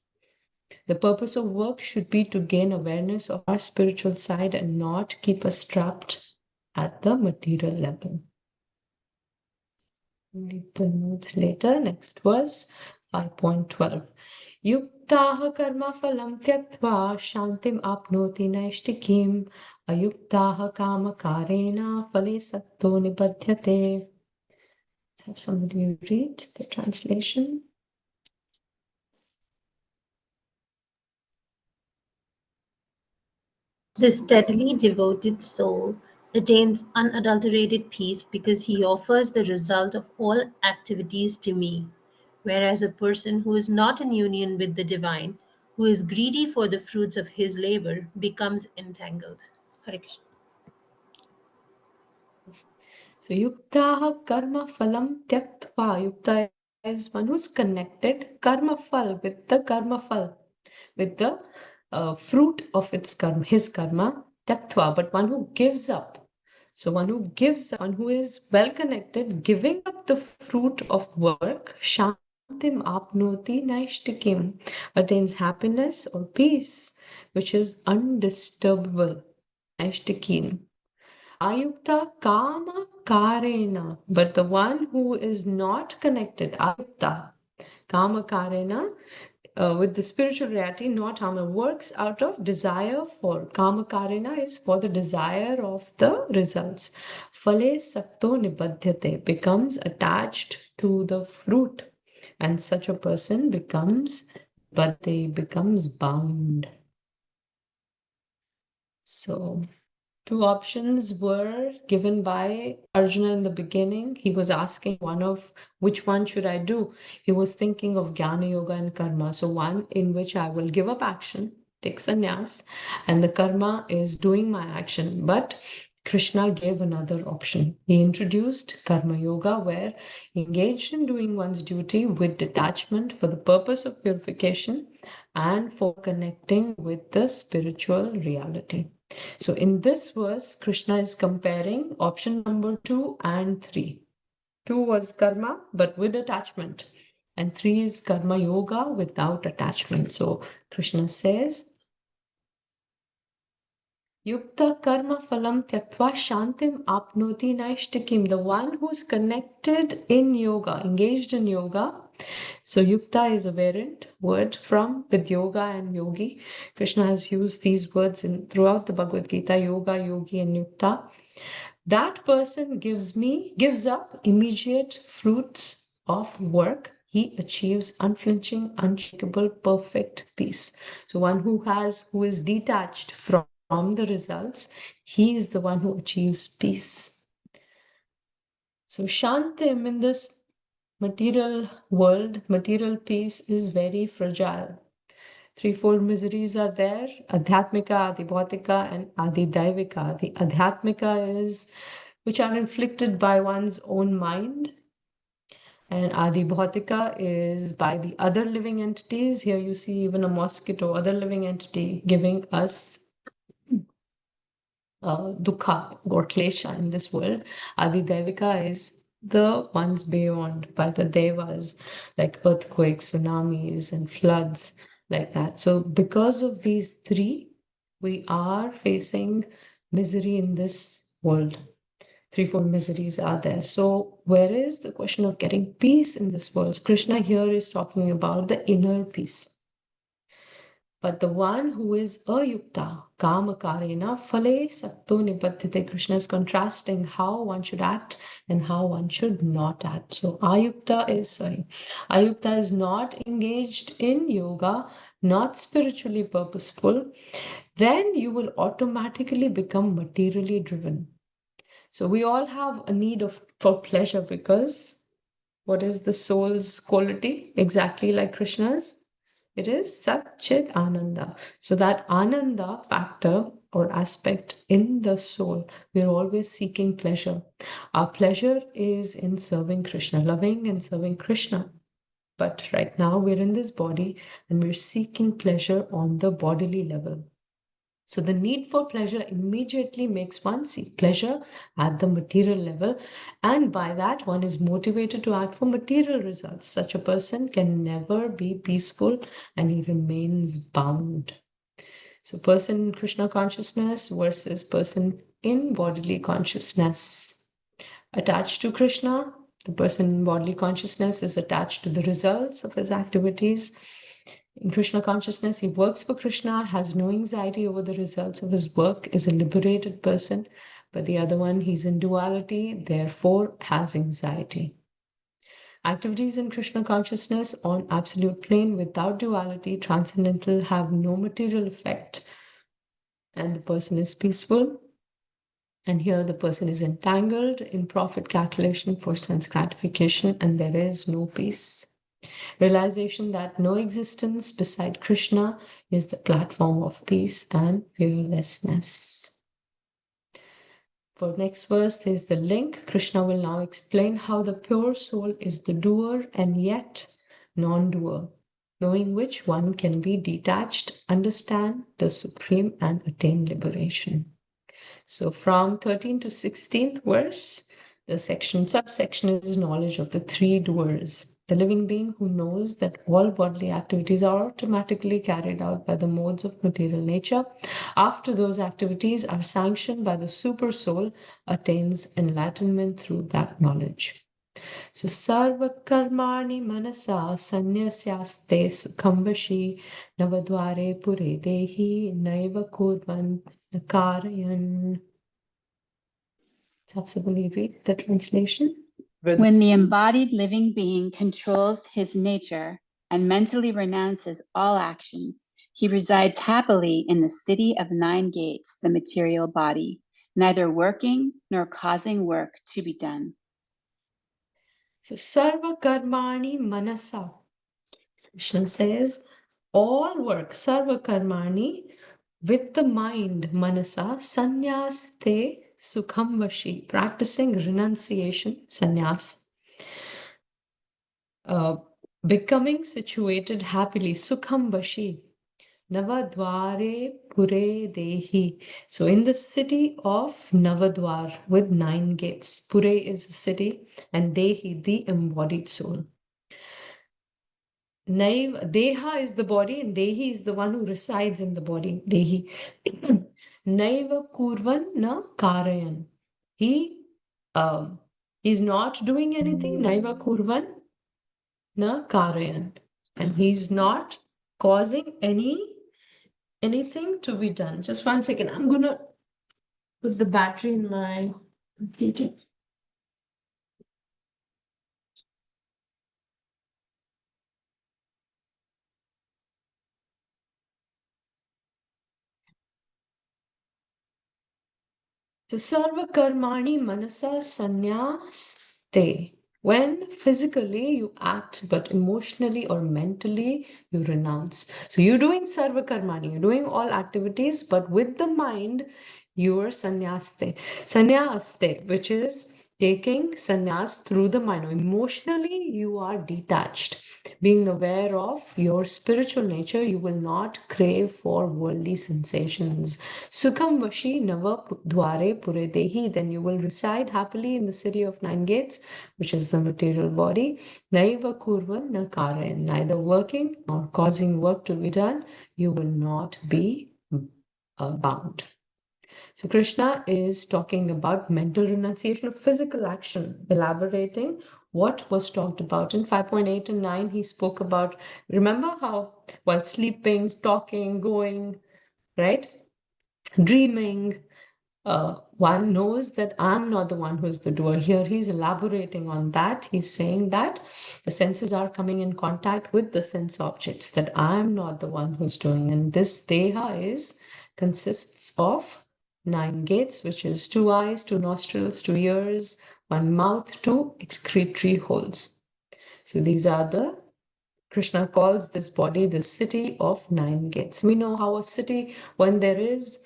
The purpose of work should be to gain awareness of our spiritual side and not keep us trapped at the material level. Read the notes later. Next verse, 5.12. Yuktaha karma phalam tyaktva shantim apnoti naishtikim ayuktaha kama karena phale sakto nibadhyate. Let's have somebody read the translation. The steadily devoted soul attains unadulterated peace because he offers the result of all activities to me, whereas a person who is not in union with the divine, who is greedy for the fruits of his labor, becomes entangled. Hare Krishna. So yuktaha karma phalam tyaktva. Yukta is one who's connected karma phal with the karma phal, with the fruit of its karma, his karma, tyaktva, but one who gives up. So one who gives up, one who is well connected, giving up the fruit of work, shantim apnoti naishtikim, attains happiness or peace, which is undisturbable. Naishtikim. Ayukta kama karena, but the one who is not connected, ayukta, kama karena, with the spiritual reality, not harm, works out of desire for. Kama karena is for the desire of the results. Phale sakto nibadhyate, becomes attached to the fruit. And such a person becomes bound. So, two options were given by Arjuna in the beginning. He was asking which one should I do? He was thinking of Jnana Yoga and Karma. So one in which I will give up action, take sannyas, and the karma is doing my action. But Krishna gave another option. He introduced Karma Yoga, where he engaged in doing one's duty with detachment for the purpose of purification and for connecting with the spiritual reality. So in this verse, Krishna is comparing option number 2 and 3. 2 was karma, but with attachment. And 3 is karma yoga without attachment. So Krishna says, Yukta karma phalam tyaktva shantim apnoti naishtikim. The one who's connected in yoga, engaged in yoga. So yukta is a variant word from with yoga and yogi. Krishna has used these words throughout the Bhagavad Gita, yoga, yogi, and yukta. That person gives up immediate fruits of work. He achieves unflinching, unshakable, perfect peace. So one who is detached from the results, he is the one who achieves peace. So Shantim in this material world, material peace is very fragile. Threefold miseries are there: Adhyatmika, Adibhautika, and Adidaivika. The Adhyatmika is which are inflicted by one's own mind, and Adibhautika is by the other living entities. Here you see even a mosquito, other living entity, giving us dukkha or klesha in this world. Adidaivika is the ones beyond, by the devas, like earthquakes, tsunamis, and floods, like that. So because of these three, we are facing misery in this world. Threefold miseries are there. So where is the question of getting peace in this world? Krishna here is talking about the inner peace. But the one who is ayukta, kama karena, phale sakto nibadhyate. Krishna is contrasting how one should act and how one should not act. So ayukta is not engaged in yoga, not spiritually purposeful. Then you will automatically become materially driven. So we all have a need for pleasure, because what is the soul's quality? Exactly like Krishna's. It is Sat Chit Ananda. So that Ananda factor or aspect in the soul, we're always seeking pleasure. Our pleasure is in serving Krishna, loving and serving Krishna. But right now we're in this body and we're seeking pleasure on the bodily level. So the need for pleasure immediately makes one seek pleasure at the material level, and by that one is motivated to act for material results. Such a person can never be peaceful and he remains bound. So person in Krishna consciousness versus person in bodily consciousness. Attached to Krishna, the person in bodily consciousness is attached to the results of his activities. In Krishna consciousness, he works for Krishna, has no anxiety over the results of his work, is a liberated person. But the other one, he's in duality, therefore has anxiety. Activities in Krishna consciousness on absolute plane without duality, transcendental, have no material effect. And the person is peaceful. And here the person is entangled in profit calculation for sense gratification, and there is no peace. Realization that no existence beside Krishna is the platform of peace and fearlessness. For next verse, there's the link. Krishna will now explain how the pure soul is the doer and yet non-doer, knowing which one can be detached, understand the supreme, and attain liberation. So from 13th to 16th verse, the subsection is knowledge of the three doers. The living being who knows that all bodily activities are automatically carried out by the modes of material nature, after those activities are sanctioned by the super soul, attains enlightenment through that knowledge. So sarva karmani manasa sanyasyaste sukhambhashi navadware pure dehi naiva kurvan nakarayan. Subsequently read the translation. When the embodied living being controls his nature and mentally renounces all actions, he resides happily in the city of 9 gates, the material body, neither working nor causing work to be done. So sarva karmani manasa. Krishna says, all work, sarva karmani, with the mind, manasa, sanyaste sukhambhashi, practicing renunciation, sannyas, becoming situated happily, sukhambhashi, navadware pure dehi. So in the city of Navadwar with 9 gates, pure is a city and dehi, the embodied soul. Deha is the body and Dehi is the one who resides in the body. Dehi. Naiva kurvan na karayan. He is not doing anything. Naiva kurvan na karayan. And he's not causing anything to be done. Just 1 second. I'm gonna put the battery in my computer. So sarva karmani manasa sanyaste. When physically you act, but emotionally or mentally you renounce. So you're doing sarva karmani, you're doing all activities, but with the mind, you're sanyaste. Sanyaste, which is taking sannyas through the mind. Emotionally, you are detached. Being aware of your spiritual nature, you will not crave for worldly sensations. Sukham vashi nava dware pure dehi, then you will reside happily in the city of 9 gates, which is the material body. Naiva kurvan na karayan, neither working nor causing work to be done, you will not be bound. So Krishna is talking about mental renunciation of physical action, elaborating what was talked about in 5.8 and 9. He spoke about, remember how while sleeping, talking, going, right? Dreaming, one knows that I'm not the one who's the doer. Here he's elaborating on that. He's saying that the senses are coming in contact with the sense objects, that I'm not the one who's doing. And this deha consists of 9 gates, which is 2 eyes, 2 nostrils, 2 ears, 1 mouth, 2 excretory holes. So these are the, Krishna calls this body the city of 9 gates. We know how a city, when there is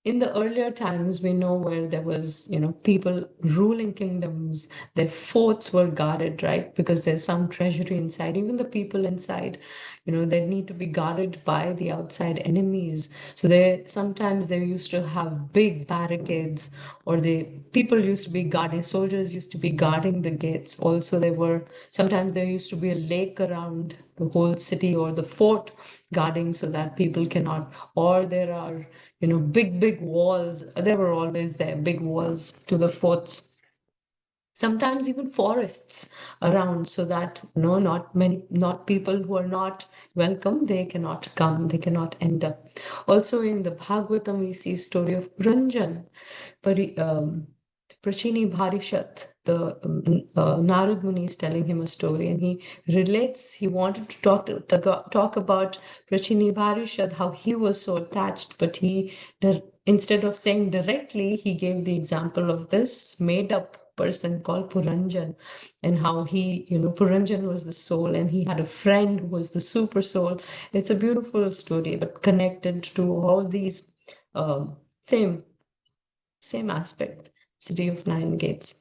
in the earlier times, we know where there was, people ruling kingdoms, their forts were guarded, right? Because there's some treasury inside. Even the people inside, they need to be guarded by the outside enemies. So sometimes they used to have big barricades, or people used to be guarding, soldiers used to be guarding the gates. Also, sometimes there used to be a lake around the whole city or the fort guarding so that people cannot, or there are big walls. There were always there, big walls to the forts. Sometimes even forests around, so that not people who are not welcome, they cannot come, they cannot enter. Also in the Bhagavatam, we see story of Puranjan, Prachini Bharishat, the Narad Muni is telling him a story, and he wanted to talk about Prachini Bharishat, how he was so attached, but instead of saying directly, he gave the example of this made-up person called Puranjan, and how Puranjan was the soul, and he had a friend who was the super soul. It's a beautiful story, but connected to all these same aspect. City of Nine Gates.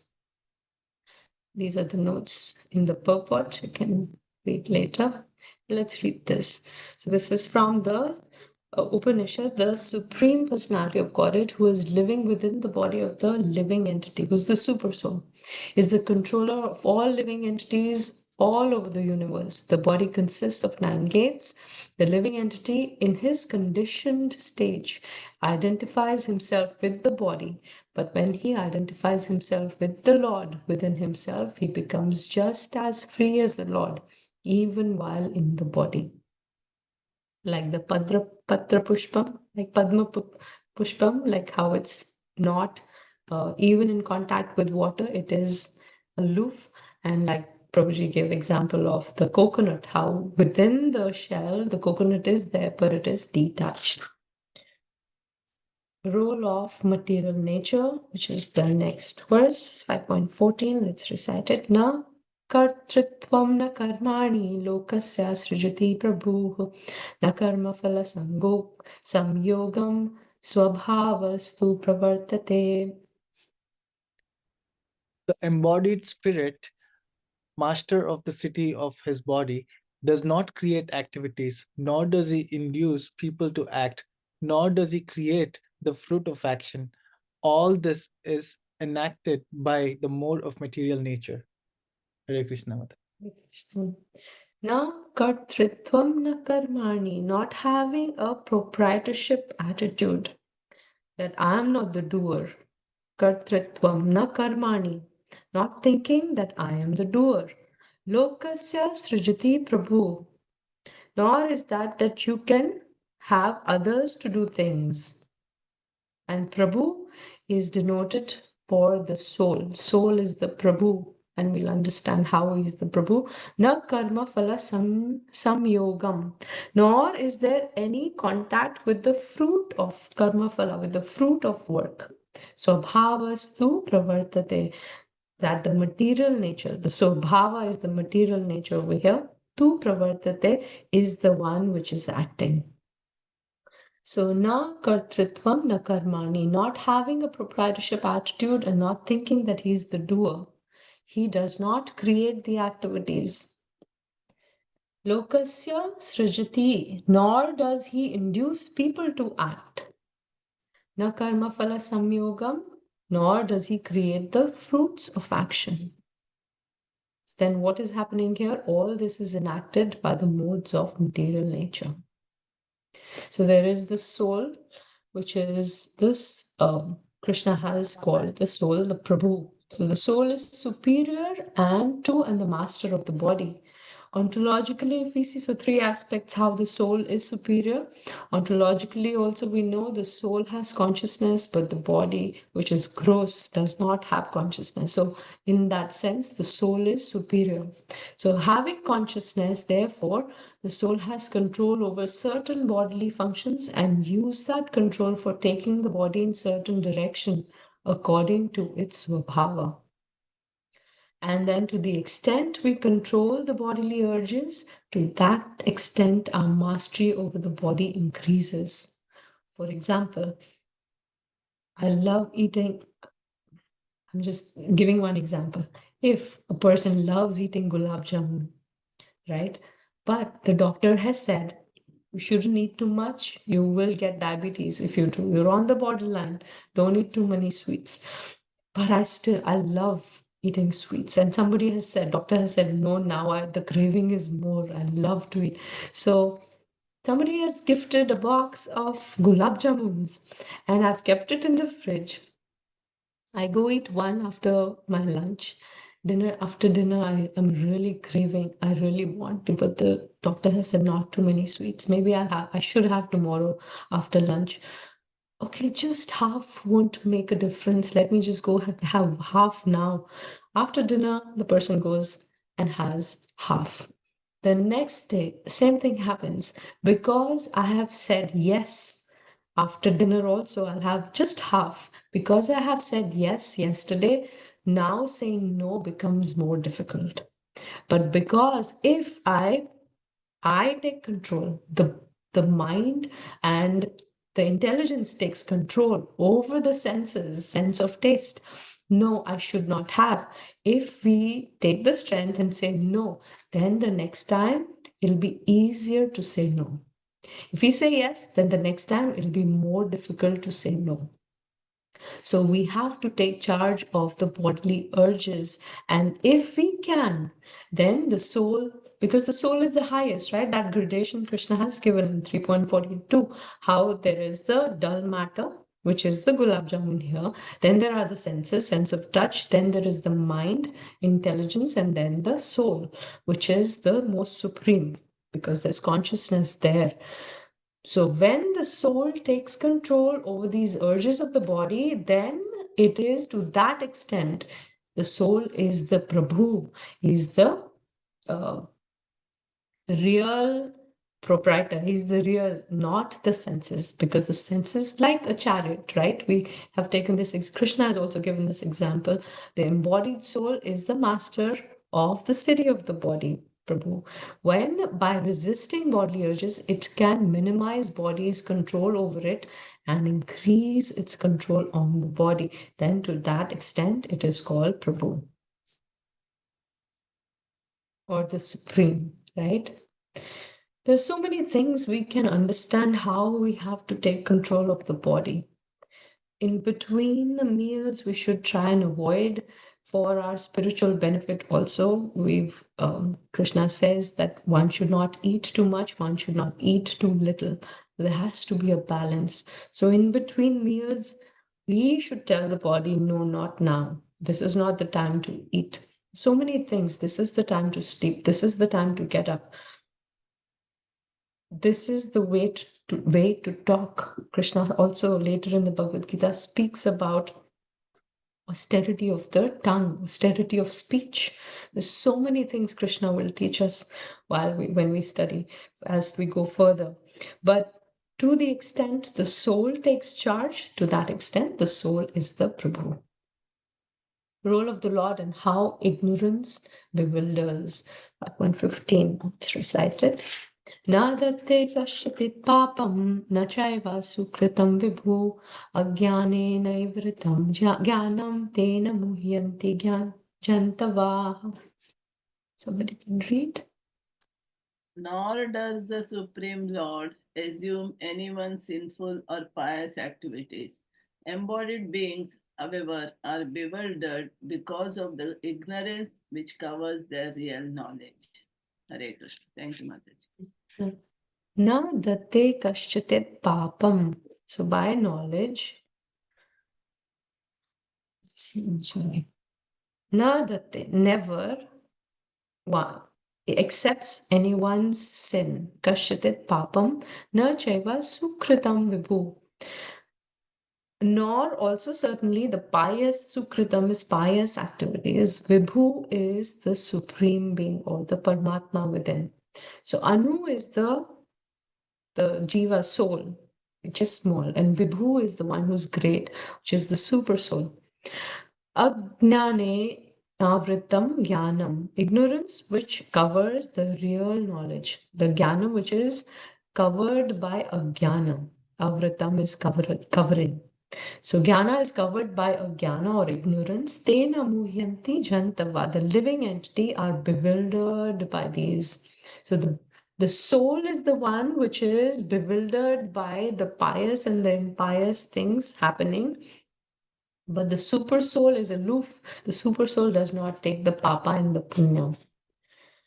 These are the notes in the purport. You can read later. Let's read this. So this is from the Upanishad, the Supreme Personality of Godhead, who is living within the body of the living entity, who's the super soul, is the controller of all living entities all over the universe. The body consists of 9 gates. The living entity, in his conditioned stage, identifies himself with the body, but when he identifies himself with the Lord within himself, he becomes just as free as the Lord, even while in the body. Like the Patra Pushpam, like Padma Pushpam, like how it's not even in contact with water, it is aloof. And like Prabhuji gave example of the coconut, how within the shell, the coconut is there, but it is detached. Role of material nature, which is the next verse, 5.14. Let's recite it now. Kartritvam na karmani lokasya srijati prabhuh na karma phala samyogam swabhavastu pravartate. The embodied spirit, master of the city of his body, does not create activities, nor does he induce people to act, nor does he create the fruit of action. All this is enacted by the mode of material nature. Hare Krishna Mata. Now, kartritvam na karmani, not having a proprietorship attitude, that I am not the doer. Kartritvam na karmani, not thinking that I am the doer. Lokasya srijati prabhu, nor is that you can have others to do things. And prabhu is denoted for the soul. Soul is the prabhu, and we'll understand how he is the prabhu. Na karma phala samyogam, nor is there any contact with the fruit of karma phala, with the fruit of work. Swabhavastu pravartate, that the material nature, the swabhava is the material nature over here. Tu pravartate is the one which is acting. So na kartritvam na karmani, not having a proprietorship attitude and not thinking that he's the doer. He does not create the activities. Lokasya srijati, nor does he induce people to act. Na karma phala samyogam, nor does he create the fruits of action. Then what is happening here? All this is enacted by the modes of material nature. So there is the soul, which is this, Krishna has called the soul, the Prabhu. So the soul is superior and the master of the body. Ontologically, if we see, so 3 aspects how the soul is superior. Ontologically, also we know the soul has consciousness, but the body, which is gross, does not have consciousness. So in that sense, the soul is superior. So having consciousness, therefore, the soul has control over certain bodily functions and use that control for taking the body in certain direction according to its svabhava. And then to the extent we control the bodily urges, to that extent our mastery over the body increases. For example, I love eating, I'm just giving one example. If a person loves eating gulab jamun, right? But the doctor has said you shouldn't eat too much, you will get diabetes if you do. You're on the borderline, don't eat too many sweets. But I love eating sweets. And somebody has said, doctor has said, no, now the craving is more. I love to eat. So somebody has gifted a box of gulab jamuns and I've kept it in the fridge. I go eat one after my lunch. After dinner, I am really craving. I really want to, but the doctor has said not too many sweets. Maybe I should have tomorrow after lunch. Okay, just half won't make a difference. Let me just go have half now. After dinner, the person goes and has half. The next day, same thing happens. Because I have said yes, after dinner also, I'll have just half. Because I have said yes yesterday, now saying no becomes more difficult. But because if I take control, the mind and the intelligence takes control over the senses, sense of taste. No, I should not have. If we take the strength and say no, then the next time it'll be easier to say no. If we say yes, then the next time it'll be more difficult to say no. So we have to take charge of the bodily urges. And if we can, then the soul, because the soul is the highest, right? That gradation Krishna has given in 3.42, how there is the dull matter, which is the gulab jamun here. Then there are the senses, sense of touch. Then there is the mind, intelligence, and then the soul, which is the most supreme, because there's consciousness there. So when the soul takes control over these urges of the body, then it is to that extent, the soul is the Prabhu, is the real proprietor. He's the real, not the senses, because the senses, like a chariot, right? We have taken this, Krishna has also given this example. The embodied soul is the master of the city of the body, Prabhu. When by resisting bodily urges, it can minimize body's control over it and increase its control on the body, then to that extent, it is called Prabhu or the supreme, right? There's so many things we can understand how we have to take control of the body. In between the meals, we should try and avoid for our spiritual benefit also. Krishna says that one should not eat too much, one should not eat too little. There has to be a balance. So in between meals, we should tell the body, no, not now. This is not the time to eat. So many things. This is the time to sleep. This is the time to get up. This is the way to talk. Krishna also later in the Bhagavad Gita speaks about austerity of the tongue, austerity of speech. There's so many things Krishna will teach us when we study, as we go further. But to the extent the soul takes charge, to that extent the soul is the Prabhu. Role of the Lord and how ignorance bewilders. 115, it's recited. Nadate kashyatit papam nachaiva sukritam vibhu ajnanena ivritam jnanam tena muhyanti jantavaha. Somebody can read. Nor does the Supreme Lord assume anyone's sinful or pious activities. Embodied beings, however, are bewildered because of the ignorance which covers their real knowledge. Hare Krishna. Thank you, Mataji. Na date kashyatit papam. So by knowledge, na date, never one accepts anyone's sin. Kashyatit papam na chaiva sukritam vibhu. Nor also certainly the pious sukritam is pious activities. Vibhu is the supreme being or the Paramatma within. So Anu is the Jiva soul, which is small, and Vibhu is the one who's great, which is the super soul. Ajnane avritam jnanam, ignorance which covers the real knowledge. The jnanam which is covered by ajnanam. Avratam is covering. So jnana is covered by ajnana or ignorance. Tena muhyanti jantava. The living entity are bewildered by these. So the soul is the one which is bewildered by the pious and the impious things happening. But the super soul is aloof. The super soul does not take the papa and the punya.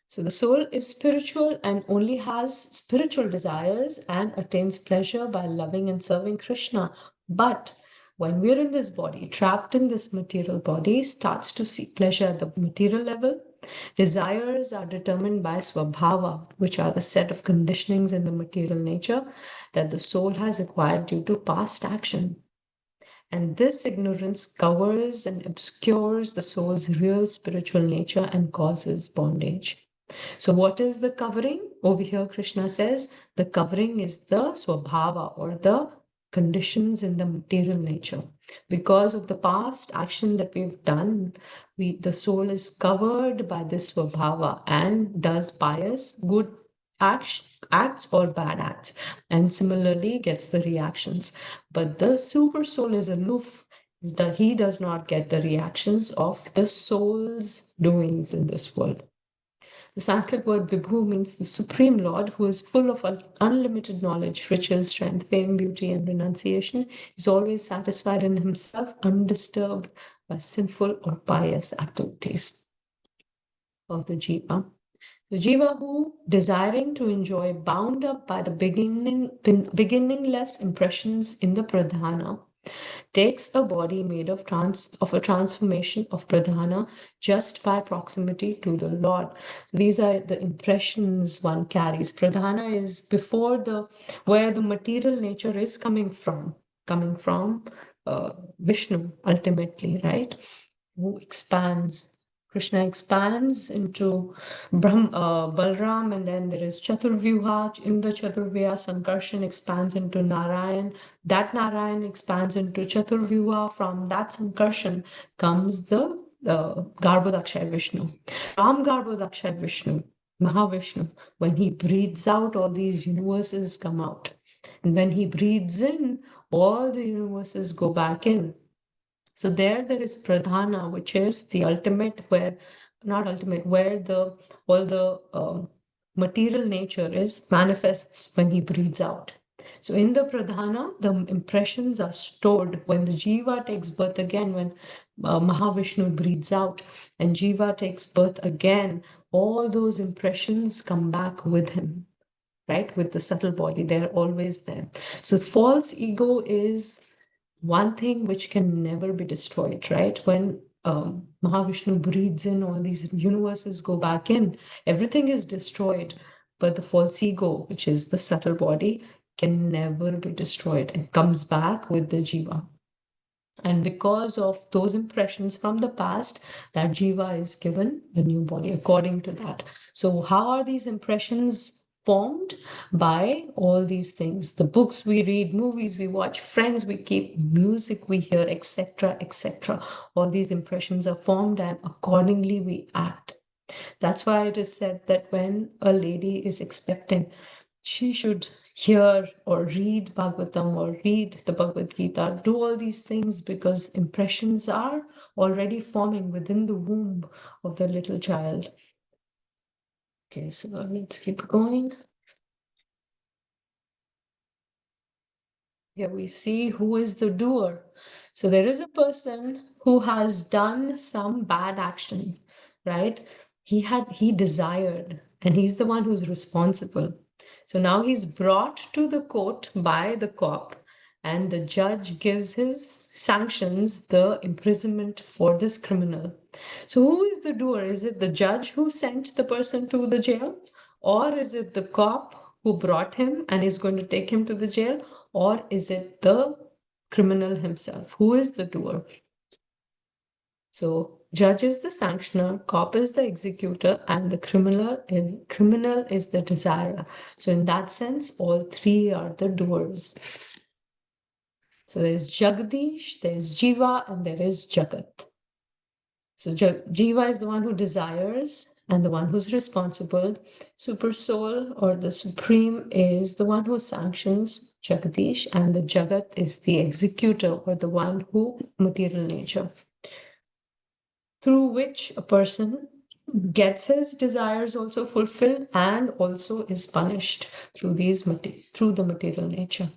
So the soul is spiritual and only has spiritual desires and attains pleasure by loving and serving Krishna. But when we're in this body, trapped in this material body, starts to see pleasure at the material level. Desires are determined by swabhava, which are the set of conditionings in the material nature that the soul has acquired due to past action. And this ignorance covers and obscures the soul's real spiritual nature and causes bondage. So what is the covering? Over here, Krishna says the covering is the swabhava or the conditions in the material nature. Because of the past action that we've done, the soul is covered by this swabhava and does pious, good acts or bad acts, and similarly gets the reactions. But the super soul is aloof. He does not get the reactions of the soul's doings in this world. The Sanskrit word Vibhu means the Supreme Lord, who is full of unlimited knowledge, riches, strength, fame, beauty, and renunciation. Is always satisfied in himself, undisturbed by sinful or pious activities of the jiva. The jiva who, desiring to enjoy, bound up by the beginningless impressions in the pradhana, takes a body made of a transformation of pradhana just by proximity to the Lord. So these are the impressions one carries. Pradhana is before where the material nature is coming from Vishnu ultimately, right? Who expands. Krishna expands into Balram, and then there is Chaturvyuha. In the Chaturvyuha, Sankarshan expands into Narayan. That Narayan expands into Chaturvyuha. From that Sankarshan comes the Garbhodakshay Vishnu. From Garbhodakshay Vishnu, Mahavishnu, when he breathes out, all these universes come out. And when he breathes in, all the universes go back in. So there is pradhana, which is the ultimate, where all the material nature manifests when he breathes out. So in the pradhana, the impressions are stored. When the jiva takes birth again, when Mahavishnu breathes out and jiva takes birth again, all those impressions come back with him, right? With the subtle body, they're always there. So false ego is one thing which can never be destroyed, right? When Mahavishnu breathes in, all these universes go back in, everything is destroyed, but the false ego, which is the subtle body, can never be destroyed and comes back with the jiva. And because of those impressions from the past, that jiva is given the new body according to that. So how are these impressions formed? By all these things: the books we read, movies we watch, friends we keep, music we hear, etc., etc. All these impressions are formed, and accordingly we act. That's why it is said that when a lady is expecting, she should hear or read Bhagavatam or read the Bhagavad Gita, do all these things, because impressions are already forming within the womb of the little child. Okay, so let's keep going. Here we see who is the doer. So there is a person who has done some bad action, right? He desired, and he's the one who's responsible. So now he's brought to the court by the cop, and the judge gives his sanctions the imprisonment for this criminal. So who is the doer? Is it the judge who sent the person to the jail? Or is it the cop who brought him and is going to take him to the jail? Or is it the criminal himself? Who is the doer? So judge is the sanctioner, cop is the executor, and the criminal is the desirer. So in that sense, all three are the doers. So there's Jagdish, there's Jiva, and there is Jagat. So Jiva is the one who desires, and the one who's responsible. Super soul or the supreme is the one who sanctions Jagadish, and the Jagat is the executor or the one who material nature, through which a person gets his desires also fulfilled and also is punished through through the material nature.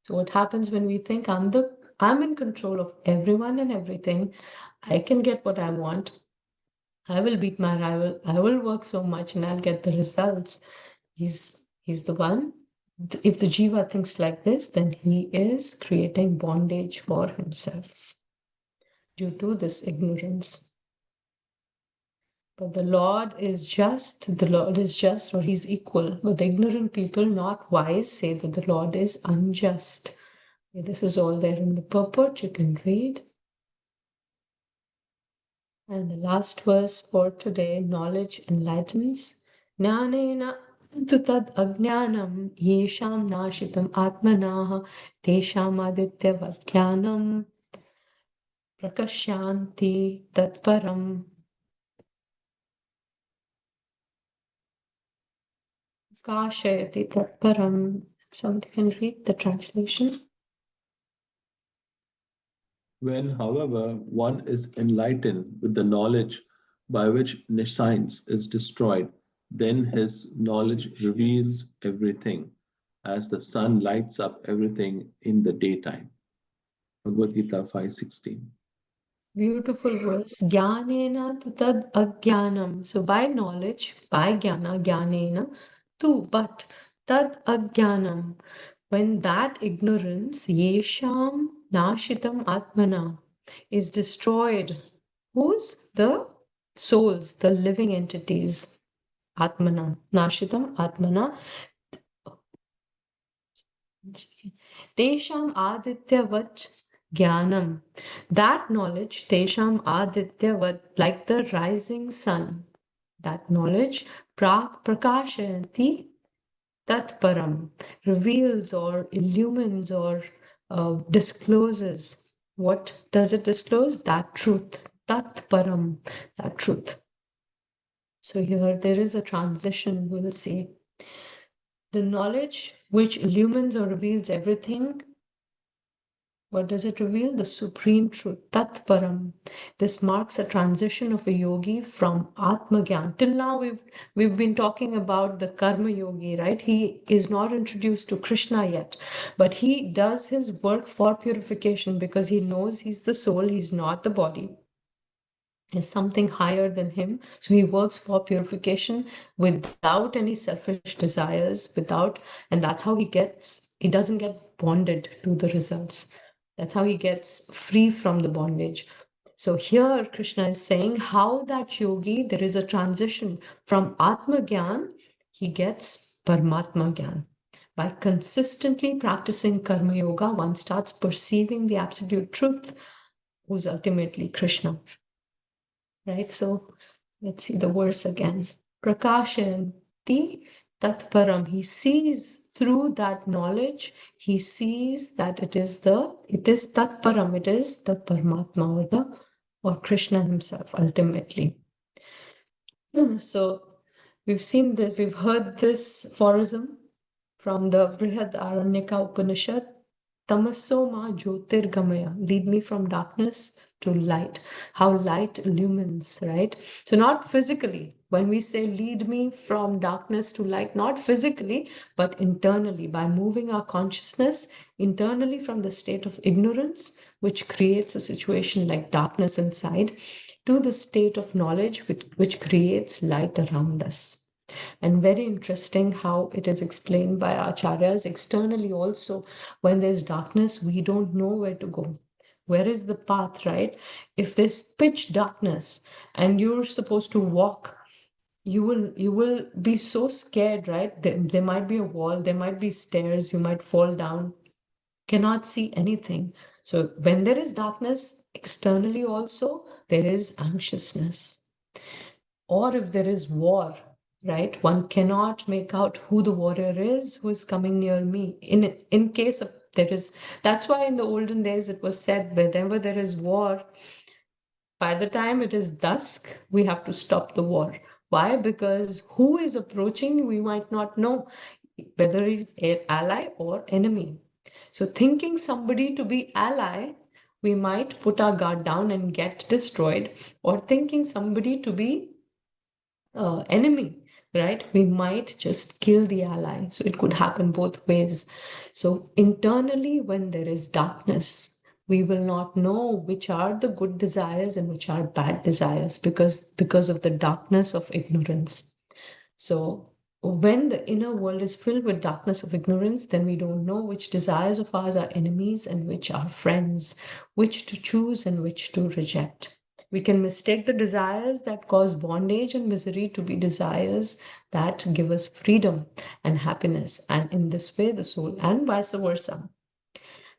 So what happens when we think I'm in control of everyone and everything, I can get what I want, I will beat my rival, I will work so much and I'll get the results. He's the one. If the jiva thinks like this, then he is creating bondage for himself due to this ignorance. But the Lord is just, or he's equal. But the ignorant people, not wise, say that the Lord is unjust. Okay, this is all there in the purport, you can read. And the last verse for today, knowledge enlightens. Jnanena tu tad ajnanam yesham nashitam atmanaha tesham adityavat jnanam prakashyanti tatparam. Kashayati tatparam. Somebody can read the translation. When, however, one is enlightened with the knowledge by which nescience is destroyed, then his knowledge reveals everything, as the sun lights up everything in the daytime. Bhagavad Gita 5:16. Beautiful verse. Jnanena tu tad ajnanam. So by knowledge, by jnana, jnanena, tu, but tad ajnanam. When that ignorance, yesham nashitam atmana, is destroyed, who's? The souls, the living entities. Atmana, nashitam atmana. Tesham adityavat jnanam. That knowledge, tesham adityavat, like the rising sun, that knowledge, prakashayanti tatparam, reveals or illumines or discloses. What does it disclose? That truth. Tatparam, that truth. So here there is a transition, we'll see. The knowledge which illumines or reveals everything, what does it reveal? The supreme truth, Tatparam. This marks a transition of a yogi from Atmagyan. Till now, we've been talking about the Karma Yogi, right? He is not introduced to Krishna yet, but he does his work for purification because he knows he's the soul, he's not the body. There's something higher than him. So he works for purification without any selfish desires, and that's how he doesn't get bonded to the results. That's how he gets free from the bondage. So here Krishna is saying how that yogi, there is a transition from Atma Gyan, he gets Paramatma Gyan. By consistently practicing Karma Yoga, one starts perceiving the absolute truth, who's ultimately Krishna. Right? So let's see the verse again. Prakashanti tatparam. He sees through that knowledge, he sees that it is tatparam, it is the Paramatma or Krishna himself ultimately. So we've seen this, we've heard this aphorism from the Brihad Aranyaka Upanishad. Tamaso ma jyotirgamaya, lead me from darkness to light. How light illumines, right? So not physically. When we say lead me from darkness to light, not physically, but internally, by moving our consciousness internally from the state of ignorance, which creates a situation like darkness inside, to the state of knowledge, which creates light around us. And very interesting how it is explained by acharyas externally also. When there's darkness, we don't know where to go. Where is the path, right? If there's pitch darkness and you're supposed to walk, you will be so scared, right? There might be a wall, there might be stairs, you might fall down, cannot see anything. So when there is darkness externally also, there is anxiousness. Or if there is war, right? One cannot make out who the warrior is, who is coming near me. In case of that's why in the olden days it was said whenever there is war, by the time it is dusk, we have to stop the war. Why? Because who is approaching, we might not know whether he's an ally or enemy. So thinking somebody to be ally, we might put our guard down and get destroyed, or thinking somebody to be enemy, right? We might just kill the ally. So it could happen both ways. So internally, when there is darkness, we will not know which are the good desires and which are bad desires because of the darkness of ignorance. So when the inner world is filled with darkness of ignorance, then we don't know which desires of ours are enemies and which are friends, which to choose and which to reject. We can mistake the desires that cause bondage and misery to be desires that give us freedom and happiness. And in this way, the soul, and vice versa.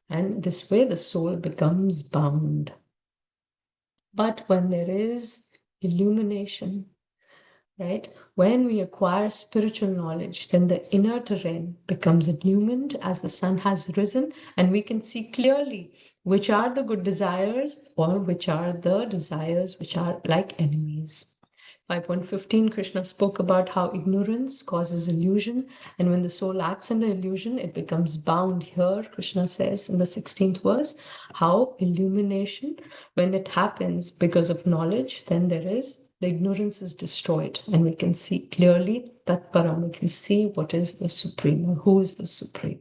And this way, the soul becomes bound. But when there is illumination, right? When we acquire spiritual knowledge, then the inner terrain becomes illumined as the sun has risen, and we can see clearly which are the good desires or which are the desires which are like enemies. 5.15, Krishna spoke about how ignorance causes illusion, and when the soul acts under illusion, it becomes bound. Here, Krishna says in the 16th verse, how illumination, when it happens because of knowledge, then there is the ignorance is destroyed, and we can see clearly that param, we can see what is the supreme or who is the supreme.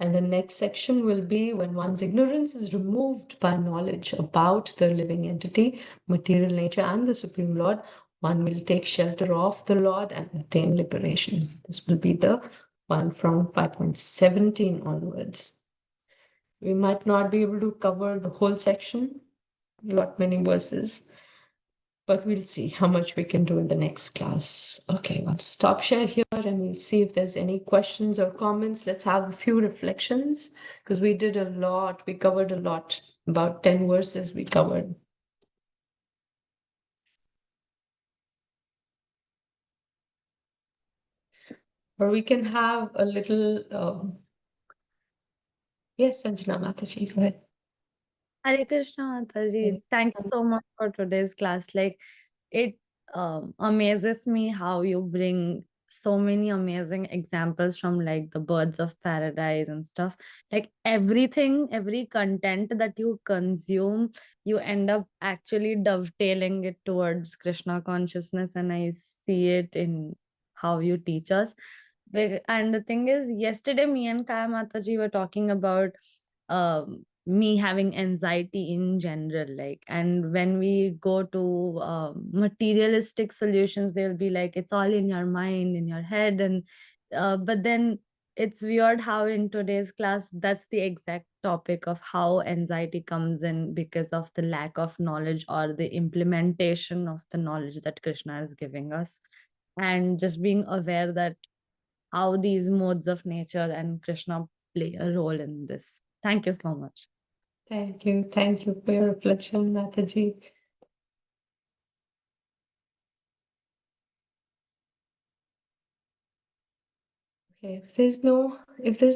And the next section will be when one's ignorance is removed by knowledge about the living entity, material nature, and the Supreme Lord, one will take shelter of the Lord and attain liberation. This will be the one from 5.17 onwards. We might not be able to cover the whole section, not many verses, but we'll see how much we can do in the next class. Okay, I'll stop share here and we'll see if there's any questions or comments. Let's have a few reflections because we did a lot. We covered a lot. About 10 verses we covered. Or we can have a little, yes, Sanjana Mataji, go ahead. Hare Krishna, Mataji. Thank you so much for today's class. Like, it amazes me how you bring so many amazing examples from like the birds of paradise and stuff. Like everything, every content that you consume, you end up actually dovetailing it towards Krishna consciousness, and I see it in how you teach us. And the thing is, yesterday me and Kaya Mataji were talking about me having anxiety in general, like, and when we go to materialistic solutions, they'll be like, it's all in your mind, in your head. And but then it's weird how in today's class that's the exact topic of how anxiety comes in because of the lack of knowledge or the implementation of the knowledge that Krishna is giving us, and just being aware that how these modes of nature and Krishna play a role in this. Thank you so much. Thank you. Thank you for your reflection, Mataji. Okay, if there's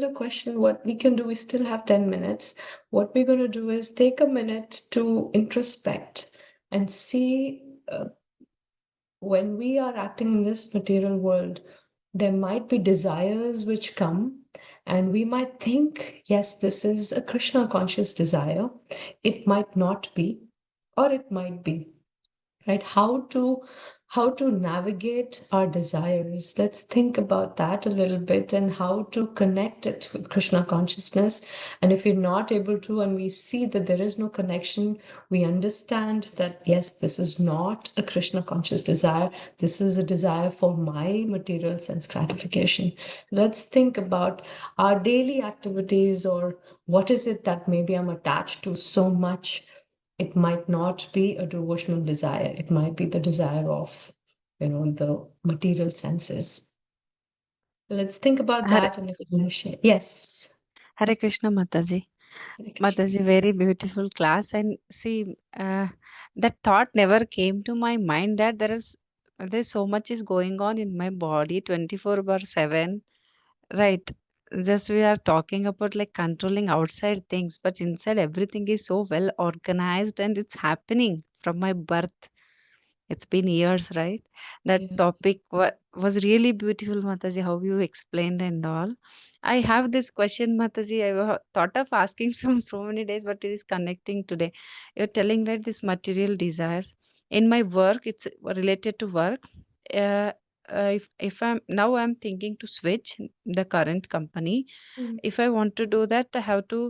no question, what we can do, we still have 10 minutes. What we're going to do is take a minute to introspect and see when we are acting in this material world, there might be desires which come, and we might think, yes, this is a Krishna conscious desire. It might not be, or it might be, right? How to navigate our desires. Let's think about that a little bit and how to connect it with Krishna consciousness. And if we're not able to, and we see that there is no connection, we understand that, yes, this is not a Krishna conscious desire. This is a desire for my material sense gratification. Let's think about our daily activities, or what is it that maybe I'm attached to so much. It might not be a devotional desire. It might be the desire of, the material senses. Let's think about that. And if you share, yes. Hare Krishna, Mataji. Mataji, very beautiful class. And see, that thought never came to my mind that there's so much is going on in my body 24/7. Right. Just we are talking about like controlling outside things, but inside everything is so well organized and it's happening from my birth. It's been years, right? That Yeah. topic was really beautiful, Mataji, how you explained and all. I have this question, Mataji. Thought of asking from so many days, but it is connecting today. You're telling that this material desires in my work, it's related to work. Uh, if I'm thinking to switch the current company. Mm. If I want to do that, I have to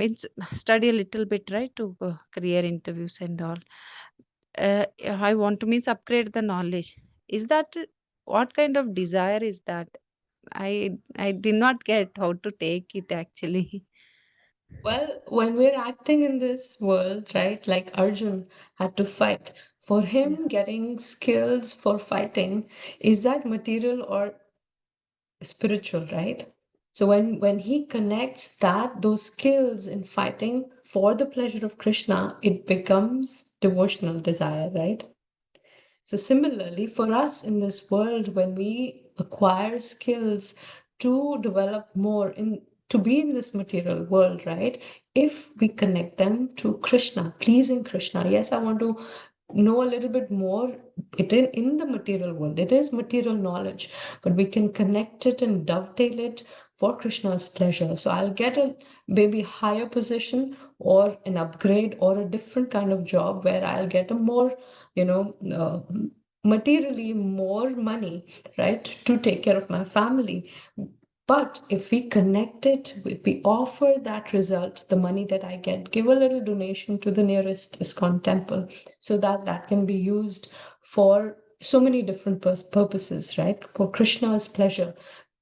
means study a little bit, right, to career interviews and all. I want to means upgrade the knowledge. Is that what kind of desire is that? I did not get how to take it actually. Well, when we're acting in this world, right, like Arjun had to fight. For him, getting skills for fighting, is that material or spiritual, right? So when he connects those skills in fighting for the pleasure of Krishna, it becomes devotional desire, right? So similarly, for us in this world, when we acquire skills to develop more to be in this material world, right? If we connect them to Krishna, pleasing Krishna, yes, I want to know a little bit more in the material world. It is material knowledge, but we can connect it and dovetail it for Krishna's pleasure. So I'll get a maybe higher position or an upgrade or a different kind of job where I'll get a more, materially more money, right, to take care of my family. But if we connect it, if we offer that result, the money that I get, give a little donation to the nearest ISKCON temple so that that can be used for so many different purposes, right? For Krishna's pleasure,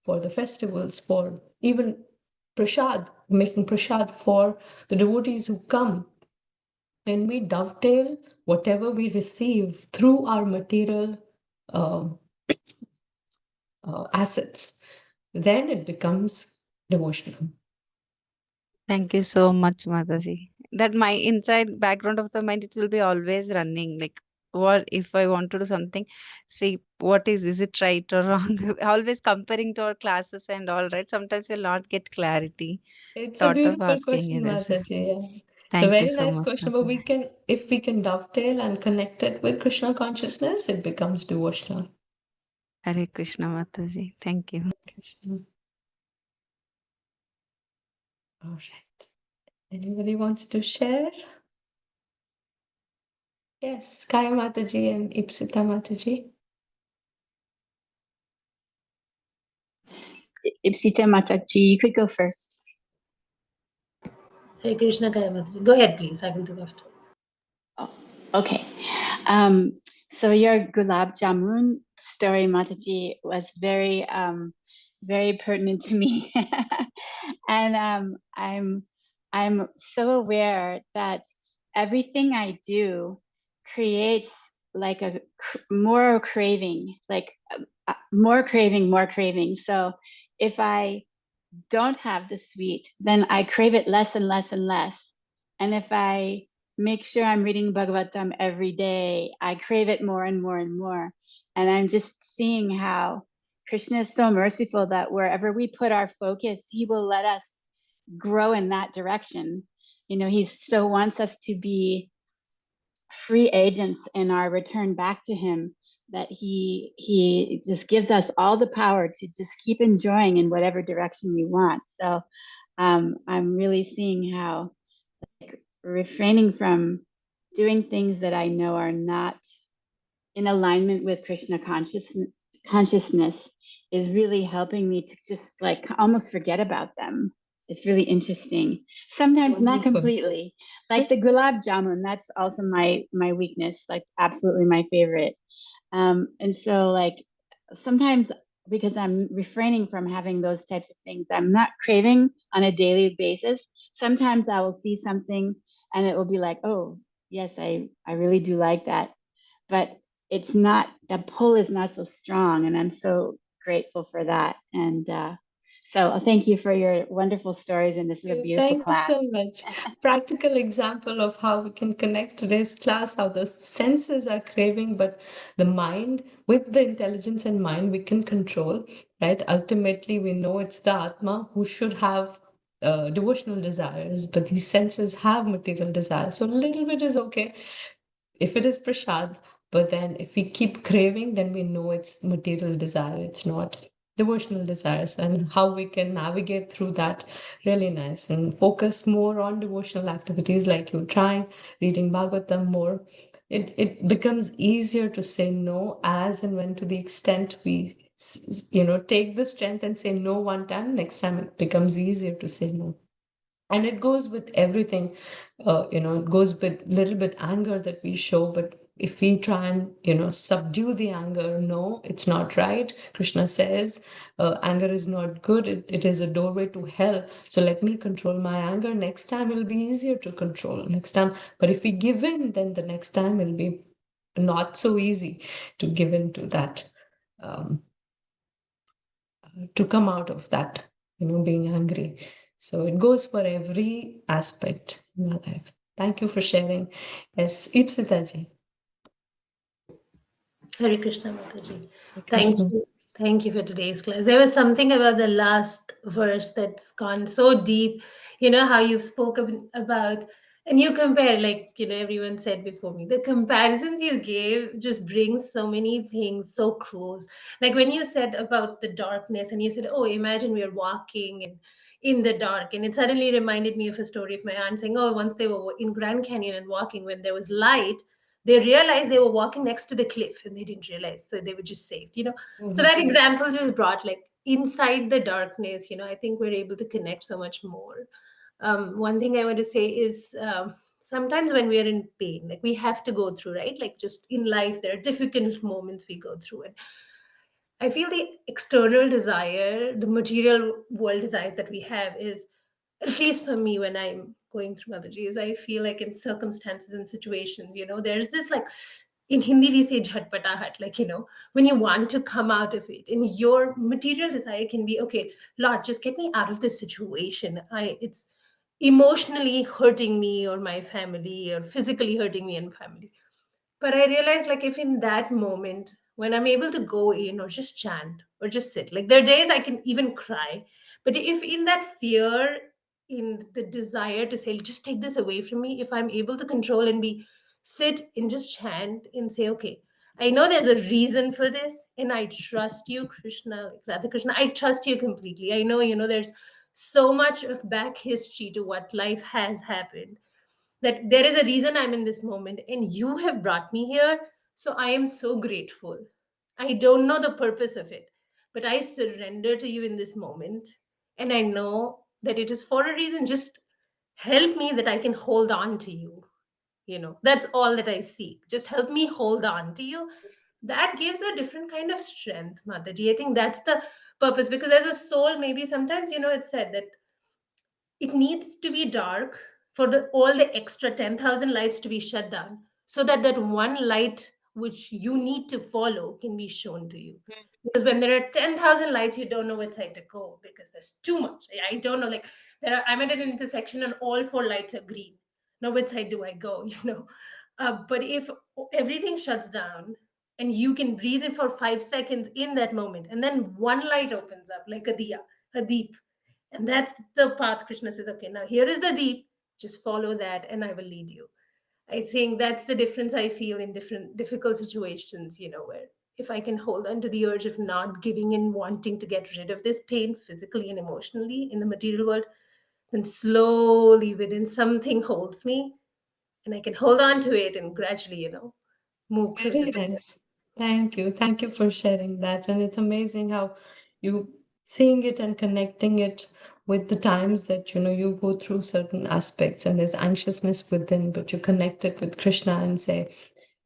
for the festivals, for even prasad, making prasad for the devotees who come. When we dovetail whatever we receive through our material assets, then it becomes devotional. Thank you so much, Mataji. That my inside background of the mind, it will be always running. Like, what if I want to do something? See, what is it right or wrong? Always comparing to our classes and all, right? Sometimes we'll not get clarity. It's a Thought of beautiful asking you question, this. Mataji. Yeah. It's a Thank you very so nice much, question, but Mataji. if we can dovetail and connect it with Krishna consciousness, it becomes devotional. Hare Krishna, Mataji. Thank you. Krishna. All right. Anybody wants to share? Yes, Kaya Mataji and Ipsita Mataji. Ipsita Mataji, you could go first. Hare Krishna, Kaya Mataji. Go ahead, please. I will do after. Oh, okay. So your gulab jamun story, Mataji, was very, very pertinent to me, and I'm so aware that everything I do creates like more craving, like more craving. So if I don't have the sweet, then I crave it less and less and less. And if I make sure I'm reading Bhagavatam every day, I crave it more and more and more. And I'm just seeing how Krishna is so merciful that wherever we put our focus, he will let us grow in that direction. He so wants us to be free agents in our return back to him, that he just gives us all the power to just keep enjoying in whatever direction we want. So I'm really seeing how refraining from doing things that I know are not in alignment with Krishna consciousness is really helping me to just like almost forget about them. It's really interesting. Sometimes not completely. Like the gulab jamun, that's also my weakness, like absolutely my favorite. And so like sometimes because I'm refraining from having those types of things, I'm not craving on a daily basis. Sometimes I will see something and it will be like, oh, yes, I really do like that. But it's not, the pull is not so strong. And I'm so grateful for that. And so thank you for your wonderful stories. And this is a beautiful Thank class. you so much. Practical example of how we can connect today's class, how the senses are craving, but the mind, with the intelligence and mind, we can control, right? Ultimately, we know it's the Atma who should have devotional desires, but these senses have material desires. So a little bit is okay. If it is prasad, But then if we keep craving, then we know it's material desire, it's not devotional desires, and how we can navigate through that, really nice, and focus more on devotional activities like you trying, reading Bhagavatam more. It becomes easier to say no as and when, to the extent we take the strength and say no one time, next time it becomes easier to say no. And it goes with everything. It goes with little bit anger that we show, but if we try and subdue the anger, no, it's not right. Krishna says anger is not good. It is a doorway to hell. So let me control my anger. Next time it'll be easier to control next time. But if we give in, then the next time it'll be not so easy to give in to that, to come out of that, being angry. So it goes for every aspect in our life. Thank you for sharing. Yes, Ipsita ji. Hare Krishna, Mataji. Krishna. Thank you. Thank you for today's class. There was something about the last verse that's gone so deep. You know how you've spoken about, and you compare, like, everyone said before me, the comparisons you gave just brings so many things so close. Like when you said about the darkness, and you said, oh, imagine we are walking in the dark. And it suddenly reminded me of a story of my aunt saying, oh, once they were in Grand Canyon and walking, when there was light, they realized they were walking next to the cliff and they didn't realize, so they were just saved. So that example just brought, like, inside the darkness, I think we're able to connect so much more. One thing I want to say is, sometimes when we are in pain, like we have to go through, right? Like just in life, there are difficult moments we go through. And I feel the external desire, the material world desires that we have is, at least for me, when I'm going through Mataji, is I feel like in circumstances and situations, there's this, like, in Hindi we say jhatpatahat, like, when you want to come out of it, and your material desire can be, okay, Lord, just get me out of this situation. It's emotionally hurting me or my family, or physically hurting me and family. But I realized, like, if in that moment, when I'm able to go in or just chant or just sit, like, there are days I can even cry. But if in that fear, in the desire to say, just take this away from me, if I'm able to control and sit and just chant and say, okay, I know there's a reason for this, and I trust you, Krishna, like Radha Krishna, I trust you completely. I know, there's so much of back history to what life has happened, that there is a reason I'm in this moment, and you have brought me here. So I am so grateful. I don't know the purpose of it, but I surrender to you in this moment. And I know that it is for a reason. Just help me that I can hold on to you. That's all that I seek. Just help me hold on to you. That gives a different kind of strength, Mataji. I think that's the purpose, because as a soul, maybe sometimes, it's said that it needs to be dark for all the extra 10,000 lights to be shut down, so that one light which you need to follow can be shown to you. Because when there are 10,000 lights, you don't know which side to go, because there's too much. I don't know, like, I'm at an intersection and all 4 lights are green. Now which side do I go? But if everything shuts down and you can breathe in for 5 seconds in that moment, and then one light opens up like a diya, a deep, and that's the path. Krishna says, okay, now here is the deep, just follow that and I will lead you. I think that's the difference I feel in different difficult situations, where if I can hold on to the urge of not giving in, wanting to get rid of this pain physically and emotionally in the material world, then slowly within something holds me, and I can hold on to it and gradually, move closer Very to it. nice. Thank you. Thank you for sharing that. And it's amazing how you seeing it and connecting it with the times that you go through certain aspects and there's anxiousness within, but you connect it with Krishna and say,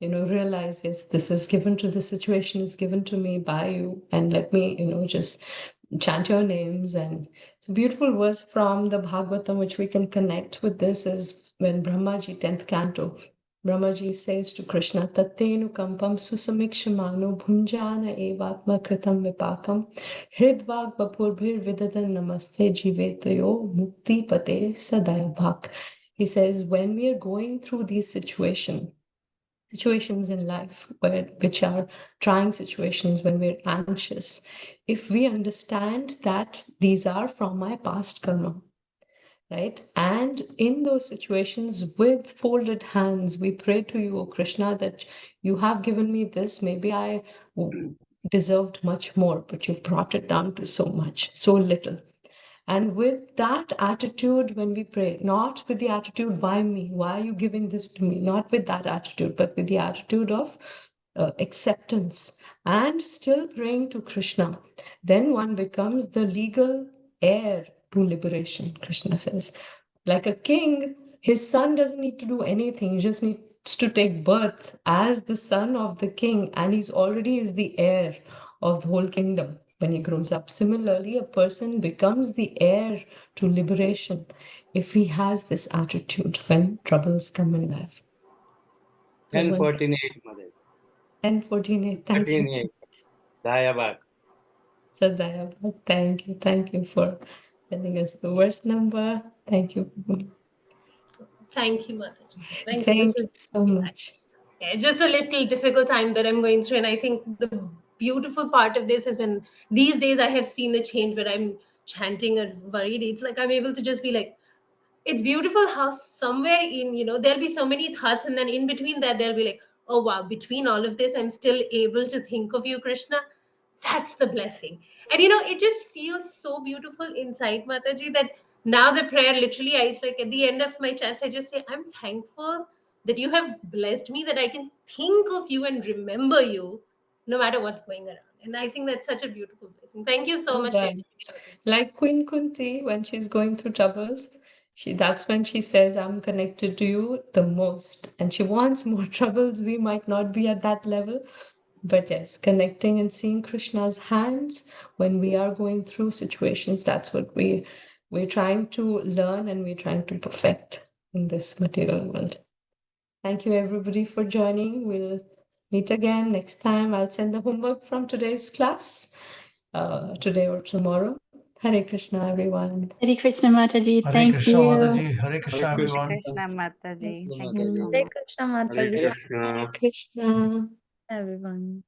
realize, yes, this is given to the situation is given to me by you, and let me, just chant your names. And it's a beautiful verse from the Bhagavatam, which we can connect with this, is when Brahmaji, 10th canto, Brahmaji says to Krishna, Tattenu kampam susamikshmano bhunjana evatma kritam vipakam hridvag vapurbhir vidadan namaste jivetayo mukti pate sadaya bhak. He says, when we are going through these situations in life, which are trying situations, when we're anxious, if we understand that these are from my past karma, right? And in those situations, with folded hands, we pray to you, O Krishna, that you have given me this. Maybe I deserved much more, but you've brought it down to so much, so little. And with that attitude, when we pray, not with the attitude, why me? Why are you giving this to me? Not with that attitude, but with the attitude of acceptance and still praying to Krishna, then one becomes the legal heir to liberation, Krishna says. Like a king, his son doesn't need to do anything, he just needs to take birth as the son of the king, and he's already is the heir of the whole kingdom when he grows up. Similarly, a person becomes the heir to liberation if he has this attitude when troubles come in life. 1048, Mother. 1048, thank you. 13:8. Dayabad. So Dayabad, thank you for telling us the verse number. Thank you. Thank you, Mataji. Thank you. Thank This you was so much. just a little difficult time that I'm going through. And I think the beautiful part of this has been these days I have seen the change where I'm chanting or worried. It's like I'm able to just be like, it's beautiful how somewhere in, there'll be so many thoughts, and then in between that, they'll be like, oh wow, between all of this, I'm still able to think of you, Krishna. That's the blessing. And it just feels so beautiful inside, Mataji, that now the prayer literally, I like at the end of my chants, I just say, I'm thankful that you have blessed me, that I can think of you and remember you no matter what's going around. And I think that's such a beautiful blessing. Thank you so much. Right. Like Queen Kunti, when she's going through troubles, that's when she says, I'm connected to you the most. And she wants more troubles. We might not be at that level. But yes, connecting and seeing Krishna's hands when we are going through situations, that's what we're trying to learn and we're trying to perfect in this material world. Thank you everybody for joining. We'll meet again next time. I'll send the homework from today's class, today or tomorrow. Hare Krishna, everyone. Hare Krishna Mataji, Hare thank Krishna, you. Mataji. Hare Krishna, Hare everyone. Krishna Mataji. Thank you so Hare much. Krishna Mataji. Hare Krishna, Everyone.